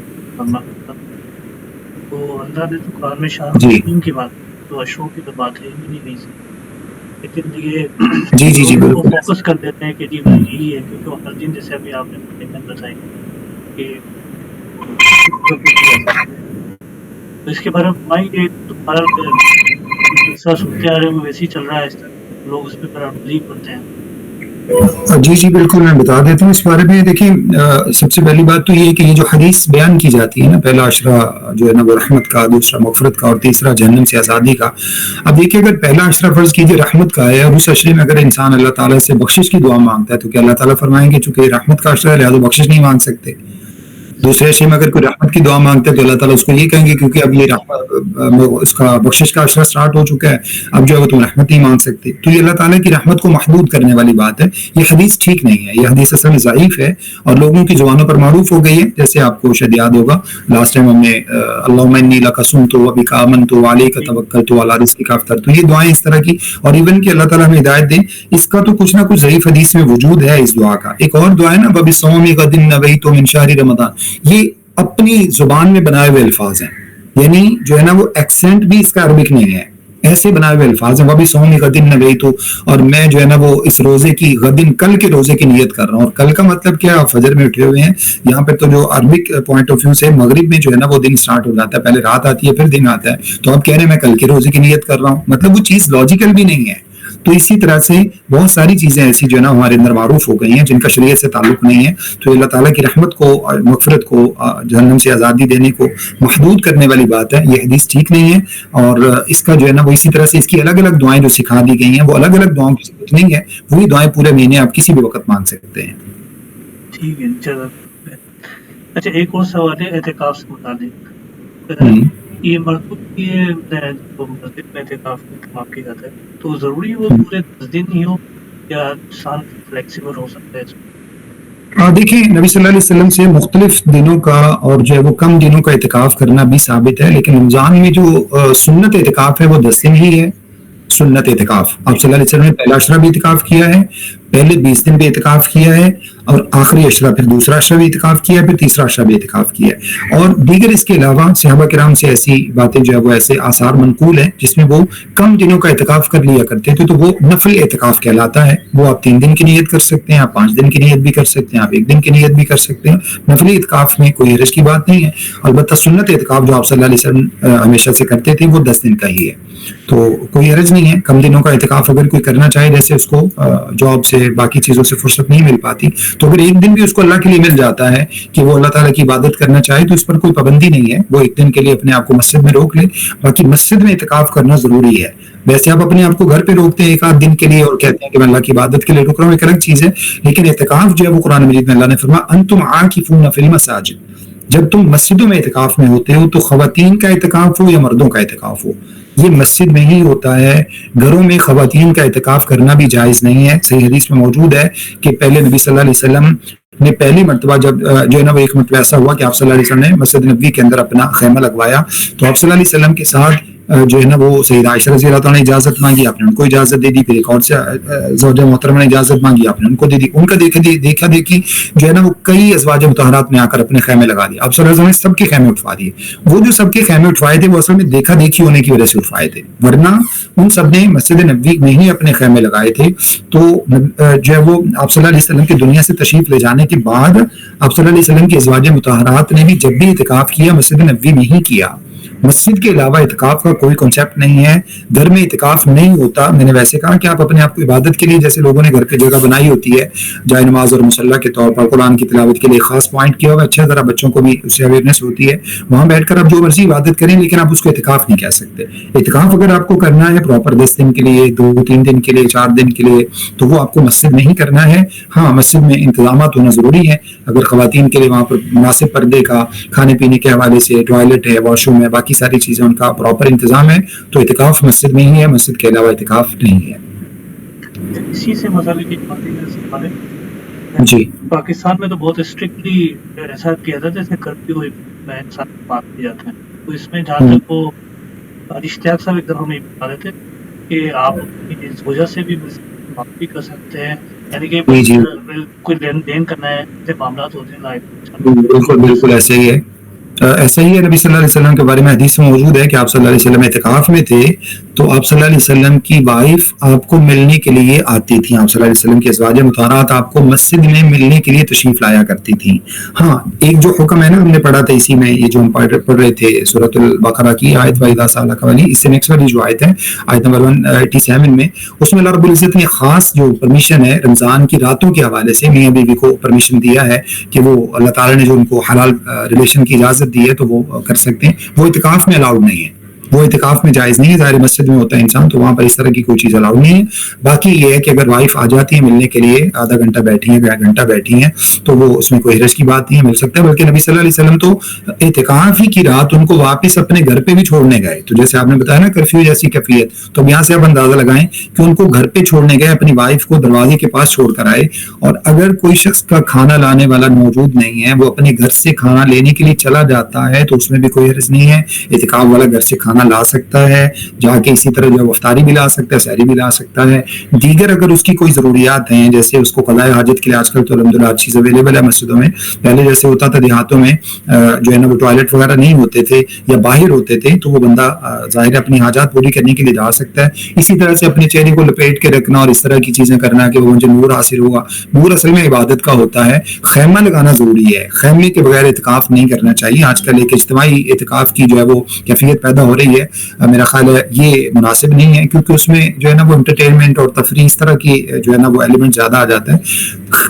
تو اللہ نے تو قرآن میں شاہدین کی بات، تو اشروں کی تو بات ہے ہی نہیں سی، لیکن یہ جی بالکل فوکس کر دیتے ہیں کہ جی یہی ہے، کیونکہ وہ ہر دن جیسے ابھی آپ نے بتائی کہ اس کے بارے میں کہ تمہارا سنتے آ رہے ہیں ویسے ہی چل رہا ہے، اس طرح لوگ اس پہ بلیو کرتے ہیں. جی بالکل میں بتا دیتا ہوں اس بارے میں. دیکھیں سب سے پہلی بات تو یہ کہ یہ جو حدیث بیان کی جاتی ہے نا، پہلا عشرہ جو ہے نا وہ رحمت کا، دوسرا مغفرت کا، اور تیسرا جہنم سے آزادی کا. اب دیکھیے اگر پہلا عشرہ فرض کیجیے رحمت کا ہے، اور اس عشرے میں اگر انسان اللہ تعالیٰ سے بخشش کی دعا مانگتا ہے تو کیا اللہ تعالیٰ فرمائیں گے چونکہ رحمت کا عشرہ ہے لہٰذا بخشش نہیں مانگ سکتے؟ دوسرے عشرے میں اگر کوئی رحمت کی دعا مانگتا ہے تو اللہ تعالیٰ اس کو یہ کہیں گے کیونکہ اب یہ اس کا بخشش کا عشرہ سٹارٹ ہو چکا ہے، اب جو ہے وہ تم رحمت نہیں مانگ سکتے. تو یہ اللہ تعالیٰ کی رحمت کو محدود کرنے والی بات ہے. یہ حدیث ٹھیک نہیں ہے، یہ حدیث اصل میں ضعیف ہے اور لوگوں کی زبانوں پر معروف ہو گئی ہے. جیسے آپ کو شاید یاد ہوگا لاسٹ ٹائم ہم نے اللہم انی لک صمت وبک آمنت وعلیک توکلت وعلی رزقک افطرت، تو یہ دعائیں اس طرح کی، اور ایون کہ اللہ تعالیٰ ہمیں ہدایت دے، اس کا تو کچھ نہ کچھ ضعیف حدیث میں وجود ہے اس دعا کا. ایک اور دعا ہے نا وبصوم غد نویت من شہر رمضان، یہ اپنی زبان میں بنائے ہوئے الفاظ ہیں، یعنی جو ہے نا وہ ایکسنٹ بھی اس کا عربک نہیں ہے، ایسے بنائے ہوئے الفاظ ہیں. وہ بھی سومی غدن نویت، اور میں جو ہے نا وہ اس روزے کی غدن کل کے روزے کی نیت کر رہا ہوں. اور کل کا مطلب کیا؟ آپ فجر میں اٹھے ہوئے ہیں. یہاں پہ تو جو عربک پوائنٹ آف ویو سے مغرب میں جو ہے نا وہ دن سٹارٹ ہو جاتا ہے، پہلے رات آتی ہے پھر دن آتا ہے، تو آپ کہہ رہے ہیں میں کل کے روزے کی نیت کر رہا ہوں، مطلب وہ چیز لاجیکل بھی نہیں ہے. تو اسی طرح سے بہت ساری چیزیں ایسی جو ہے نا ہمارے اندر معروف ہو گئی ہیں جن کا شریعت سے تعلق نہیں ہے. تو اللہ تعالیٰ کی رحمت کو، مغفرت کو، جہنم سے آزادی دینے کو محدود کرنے والی بات ہے. یہ حدیث ٹھیک نہیں ہے، اور اس کا جو ہے نا وہ اسی طرح سے اس کی الگ الگ دعائیں جو سکھا دی گئی ہیں وہ الگ الگ دعاؤں کی ضرورت نہیں ہے. وہی دعائیں پورے مہینے آپ کسی بھی وقت مانگ سکتے ہیں. ٹھیک ہے چلو. اچھا ایک اور سوال ہے اعتکاف سے متعلق. یہ مردوں کی جو مسجد میں اعتکاف کی جاتا ہے تو ضروری وہ پورے 10 دن ہی ہو یا انسان فلیکسیبل ہو سکتا ہے؟ دیکھیں نبی صلی اللہ علیہ وسلم سے مختلف دنوں کا اور جو ہے وہ کم دنوں کا اعتکاف کرنا بھی ثابت ہے، لیکن رمضان میں جو سنت اعتکاف ہے وہ 10 دن ہی ہے. سنت اعتکاف آپ صلی اللہ علیہ وسلم نے پہلا اشرہ بھی اعتکاف کیا ہے، پہلے 20 دن بھی اعتکاف کیا ہے، اور آخری اشرہ پھر دوسرا اشرہ بھی اعتکاف کیا ہے، پھر تیسرا اشرہ بھی اعتکاف کیا ہے. اور دیگر اس کے علاوہ صحابہ کرام سے ایسی باتیں جو ہے وہ ایسے آثار منقول ہیں جس میں وہ کم دنوں کا اعتکاف کر لیا کرتے تھے، تو وہ نفل اعتکاف کہلاتا ہے. وہ آپ 3 دن کی نیت کر سکتے ہیں، آپ 5 دن کی نیت بھی کر سکتے ہیں، آپ 1 دن کی نیت بھی کر سکتے ہیں. نفلی اعتکاف میں کوئی حرج کی بات نہیں ہے. البتہ سنت اعتکاف جو آپ صلی اللہ علیہ وسلم ہمیشہ سے کرتے تھے وہ 10 دن کا ہی ہے، تو کوئی حرج نہیں ہے. کم دنوں کا اعتکاف اگر کوئی کرنا چاہے، جیسے اس کو جاب سے باقی چیزوں سے فرصت نہیں مل پاتی، تو اگر 1 دن بھی اس کو اللہ کے لیے مل جاتا ہے کہ وہ اللہ تعالیٰ کی عبادت کرنا چاہے تو اس پر کوئی پابندی نہیں ہے. وہ 1 دن کے لیے اپنے آپ کو مسجد میں روک لے. باقی مسجد میں اعتکاف کرنا ضروری ہے. ویسے آپ اپنے آپ کو گھر پہ روکتے ہیں 1 آدھ دن کے لیے اور کہتے ہیں کہ میں اللہ کی عبادت کے لیے رک رہا ہوں، ایک الگ چیز ہے. لیکن اعتکاف جو ہے وہ قرآن مجید میں اللہ نے فرمایا انتم عاکفون فی المساجد. جب تم مسجدوں میں اعتکاف میں ہوتے ہو تو خواتین کا اعتکاف ہو یا مردوں کا اعتکاف ہو، یہ مسجد میں ہی ہوتا ہے. گھروں میں خواتین کا اعتکاف کرنا بھی جائز نہیں ہے. صحیح حدیث میں موجود ہے کہ پہلے نبی صلی اللہ علیہ وسلم نے پہلی مرتبہ جب جو ہے نا وہ ایک مرتبہ ایسا ہوا کہ آپ صلی اللہ علیہ وسلم نے مسجد نبوی کے اندر اپنا خیمہ لگوایا، تو آپ صلی اللہ علیہ وسلم کے ساتھ جو ہے نا وہ سیدہ عائشہ رضی اللہ تعالیٰ نے اجازت مانگی، آپ نے ان کو اجازت دے دی. پھر ایک اور سے زوجہ محترمہ نے اجازت مانگی، آپ نے ان کو دے دی. ان کا دیکھا دیکھی جو ہے نا وہ کئی ازواج مطہرات نے آ کر اپنے خیمے لگا دیے. آپ صلی اللہ علیہ وسلم نے سب کے خیمے اٹھوا دیے. وہ جو سب کے خیمے اٹھوائے تھے وہ اصل میں دیکھا دیکھی ہونے کی وجہ سے اٹھوائے تھے، ورنہ ان سب نے مسجد نبوی میں ہی اپنے خیمے لگائے تھے. تو جو ہے وہ آپ صلی اللہ علیہ وسلم کی دنیا سے تشریف لے جانے کے بعد آپ صلی اللہ علیہ وسلم کی ازواج مطہرات نے بھی جب بھی اعتکاف کیا مسجد نبوی میں ہی کیا. مسجد کے علاوہ اعتکاف کا کوئی کنسیپٹ نہیں ہے. گھر میں اعتکاف نہیں ہوتا. میں نے ویسے کہا کہ آپ اپنے آپ کو عبادت کے لیے جیسے لوگوں نے گھر پہ جگہ بنائی ہوتی ہے جائے نماز اور مصلی کے طور پر، قرآن کی تلاوت کے لیے خاص پوائنٹ کیا ہوا، اچھا ذرا بچوں کو بھی اس سے اویئرنیس ہوتی ہے، وہاں بیٹھ کر آپ جو مرضی عبادت کریں، لیکن آپ اس کو اعتکاف نہیں کہہ سکتے. اعتکاف اگر آپ کو کرنا ہے پراپر 10 دن کے لیے، 2-3 دن کے لیے، 4 دن کے لیے، تو وہ آپ کو مسجد میں ہی کرنا ہے. ہاں مسجد میں انتظامات ہونا ضروری ہے. اگر خواتین کے لیے وہاں پر مناسب پردے کا، کھانے پینے کے حوالے سے ٹوائلٹ ہے، واش روم ہے، باقی ساری چیزیں ان کا پراپر انتظام ہے، تو اعتکاف مسجد میں ہی ہے، مسجد کے علاوہ اعتکاف نہیں ہے. اسی سے مسئلے کی بات ہے جی پاکستان میں تو بہت اسٹرکٹلی ایسا کیا جاتا ہے جیسے کرفیو میں انسان بات کیا جاتا ہے. تو اس میں جہاں تک وہ اشتیاق صاحب ایک دفعہ ہمیں بتا رہے تھے کہ آپ اس وجہ سے بھی معافی کر سکتے ہیں، یعنی کہ کوئی لین دین کرنا ہے، ایسے معاملات ہوتے ہیں لائف. بالکل ایسے ہی ہے. ایسا ہی ہے. نبی صلی اللہ علیہ وسلم کے بارے میں حدیث میں موجود ہے کہ آپ صلی اللہ علیہ وسلم اعتکاف میں تھے تو آپ صلی اللہ علیہ وسلم کی وائف آپ کو ملنے کے لیے آتی تھی. آپ صلی اللہ علیہ وسلم کی ازواج مطہرات آپ کو مسجد میں ملنے کے لیے تشریف لایا کرتی تھیں. ہاں ایک جو حکم ہے نا ہم نے پڑھا تھا اسی میں، یہ جو ہم پڑھ رہے تھے سورۃ البقرہ کی آیت وَإِذَا سَأَلَكَ والی، اس سے نیکسٹ والی جو آیت ہے آیت نمبر 187 میں، اس میں اللہ رب العزت نے خاص جو پرمیشن ہے رمضان کی راتوں کے حوالے سے میاں بیوی کو پرمیشن دیا ہے کہ وہ اللہ تعالیٰ نے جو ان کو حلال ریلیشن کی اجازت دی ہے تو وہ کر سکتے ہیں. وہ اعتکاف میں الاؤڈ نہیں ہے، وہ اعتکاف میں جائز نہیں ہے. ظاہر مسجد میں ہوتا ہے انسان تو وہاں پر اس طرح کی کوئی چیز الاؤڈ نہیں ہے. باقی یہ ہے کہ اگر وائف آ جاتی ہے ملنے کے لیے، آدھا گھنٹہ بیٹھی ہیں، 1 گھنٹہ بیٹھی ہیں، تو وہ اس میں کوئی حرج کی بات نہیں ہے، مل سکتا ہے. بلکہ نبی صلی اللہ علیہ وسلم تو اعتکاف ہی کی رات ان کو واپس اپنے گھر پہ بھی چھوڑنے گئے. تو جیسے آپ نے بتایا نا کرفیو جیسی کیفیت، تو اب یہاں سے آپ اندازہ لگائیں کہ ان کو گھر پہ چھوڑنے گئے، اپنی وائف کو دروازے کے پاس چھوڑ کر آئے. اور اگر کوئی شخص کا کھانا لانے والا موجود نہیں ہے، وہ اپنے گھر سے کھانا لینے کے لیے چلا جاتا ہے تو اس میں بھی کوئی حرج نہیں ہے. اعتکاف والا گھر سے کھانا کھانا لا سکتا ہے، جا کے اسی طرح جو ہے افطاری بھی لا سکتا ہے، سحری بھی لا سکتا ہے. دیگر اگر اس کی کوئی ضروریات ہیں، جیسے اس کو قضاء حاجت کے لیے آج کل تو الحمدللہ چیز اویلیبل ہے مسجدوں میں، پہلے جیسے ہوتا تھا دیہاتوں میں جو ہے نا وہ ٹوائلٹ وغیرہ نہیں ہوتے تھے یا باہر ہوتے تھے، تو وہ بندہ ظاہر ہے اپنی حاجات پوری کرنے کے لیے جا سکتا ہے. اسی طرح سے اپنے چہرے کو لپیٹ کے رکھنا اور اس طرح کی چیزیں کرنا کہ وہ مجھے نور حاصل ہوگا، نور اصل میں عبادت کا ہوتا ہے. خیمہ لگانا ضروری ہے، خیمے کے بغیر اعتکاف نہیں کرنا چاہیے. آج کل ایک اجتماعی اعتکاف کی جو ہے وہ کیفیت پیدا ہو رہی ہے، میرا خیال ہے یہ مناسب نہیں ہے، کیونکہ اس میں جو ہے نا وہ انٹرٹینمنٹ اور تفریح اس طرح کی جو ہے نا وہ ایلیمنٹ زیادہ آ جاتا ہے.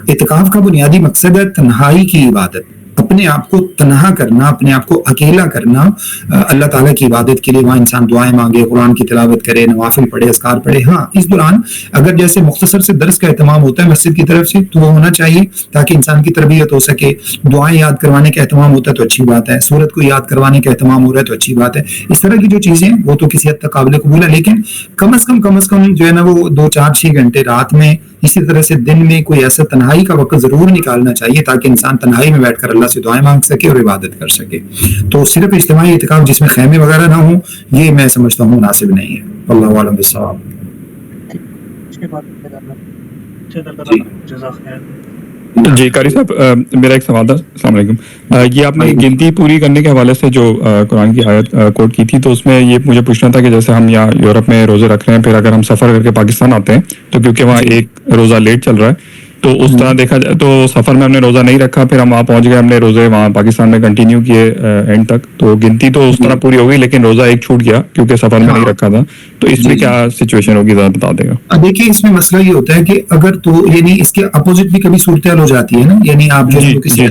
اعتکاف کا بنیادی مقصد ہے تنہائی کی عبادت، اپنے آپ کو تنہا کرنا، اپنے آپ کو اکیلا کرنا اللہ تعالیٰ کی عبادت کے لیے. وہاں انسان دعائیں مانگے، قرآن کی تلاوت کرے، نوافل پڑھے، اذکار پڑھے. ہاں اس دوران اگر جیسے مختصر سے درس کا اہتمام ہوتا ہے مسجد کی طرف سے تو وہ ہونا چاہیے تاکہ انسان کی تربیت ہو سکے. دعائیں یاد کروانے کا اہتمام ہوتا ہے تو اچھی بات ہے، سورت کو یاد کروانے کا اہتمام ہو رہا ہے تو اچھی بات ہے. اس طرح کی جو چیزیں وہ تو کسی حد تک قابل قبول ہے، لیکن کم از کم جو ہے نا وہ 2-4-6 گھنٹے رات میں، اسی طرح سے دن میں کوئی ایسا تنہائی کا وقت ضرور نکالنا چاہیے تاکہ انسان تنہائی میں بیٹھ کر اللہ سے دعائیں مانگ سکے اور عبادت کر سکے. تو صرف اجتماعی اعتکاف جس میں خیمے وغیرہ نہ ہوں یہ میں سمجھتا ہوں مناسب نہیں ہے. اللہ عالم بالصواب. جی قاری صاحب، میرا ایک سوال تھا. السلام علیکم. یہ آپ نے گنتی پوری کرنے کے حوالے سے جو قرآن کی آیت کوٹ کی تھی، تو اس میں یہ مجھے پوچھنا تھا کہ جیسے ہم یہاں یورپ میں روزے رکھ رہے ہیں، پھر اگر ہم سفر کر کے پاکستان آتے ہیں تو کیونکہ وہاں ایک روزہ لیٹ چل رہا ہے، تو اس طرح دیکھا جائے تو سفر میں ہم نے روزہ نہیں رکھا، پھر ہم وہاں پہنچ گئے، ہم نے روزے وہاں پاکستان میں کنٹینیو کیے اینڈ تک، تو گنتی تو اس طرح پوری ہو گئی لیکن روزہ ایک چھوٹ گیا کیونکہ سفر میں نہیں رکھا تھا. تو اس میں کیا سچویشن ہوگی ذرا بتا دے گا. دیکھیے اس میں مسئلہ یہ ہوتا ہے کہ اگر تو یعنی اس کے اپوزٹ بھی کبھی صورتحال ہو جاتی ہے نا، یعنی آپ جو کسی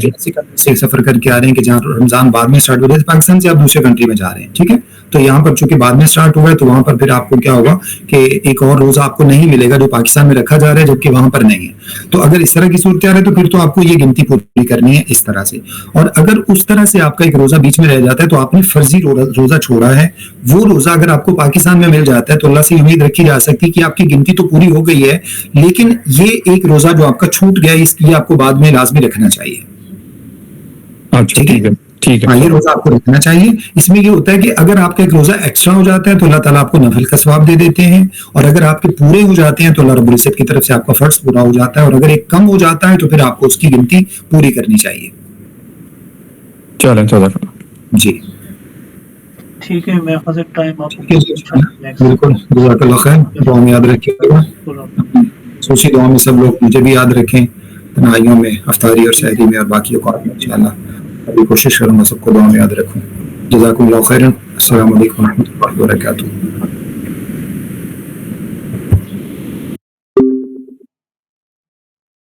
سے سفر کر کے آ رہے ہیں کہ جہاں رمضان بعد میں اسٹارٹ ہو رہا ہے، پاکستان سے آپ دوسرے کنٹری میں جا رہے ہیں، ٹھیک ہے، تو یہاں پر چونکہ بعد میں اسٹارٹ ہوا ہے تو وہاں پر پھر آپ کو کیا ہوگا کہ ایک اور روزہ آپ کو نہیں ملے گا جو پاکستان میں رکھا جا رہا ہے جبکہ وہاں پر نہیں ہے. تو اگر اس طرح کی صورتحال ہے تو پھر تو آپ کو یہ گنتی پوری کرنی ہے اس طرح سے. اور اگر اس طرح سے آپ کا ایک روزہ بیچ میں رہ جاتا ہے تو آپ نے فرضی روزہ چھوڑا ہے، وہ روزہ اگر آپ کو پاکستان میں مل جاتا ہے تو اللہ سے امید رکھی جا سکتی کہ آپ کی گنتی تو پوری ہو گئی ہے، لیکن یہ ایک روزہ جو آپ کا چھوٹ گیا اس لیے آپ کو بعد میں لازمی رکھنا چاہیے. ٹھیک ہے، ہاں یہ روزہ آپ کو رکھنا چاہیے. اس میں یہ ہوتا ہے کہ اگر آپ کا ایک روزہ ایکسٹرا ہو جاتا ہے تو اللہ تعالیٰ آپ کو نفل کا ثواب دے دیتے ہیں، اور اگر آپ کے پورے ہو جاتے ہیں تو اللہ رب العزت کی طرف سے آپ کا فرض پورا ہو جاتا ہے، اور اگر ایک کم ہو جاتا ہے تو پھر آپ کو اس کی گنتی پوری کرنی چاہیے. جی ٹھیک ہے، میں حضرت ٹائم آپ بالکل، جزاک اللہ خیر. دعا میں یاد رکھیے گا، سوچی دعا میں سب لوگ مجھے بھی یاد رکھیں تنہائیوں میں، افطاری اور سحری میں اور باقی اوقات میں انشاءاللہ. ابھی کوشش کروں گا سب کو دعا میں یاد رکھوں. جزاکم اللہ خیرا. السلام علیکم و رحمۃ اللہ وبرکاتہ.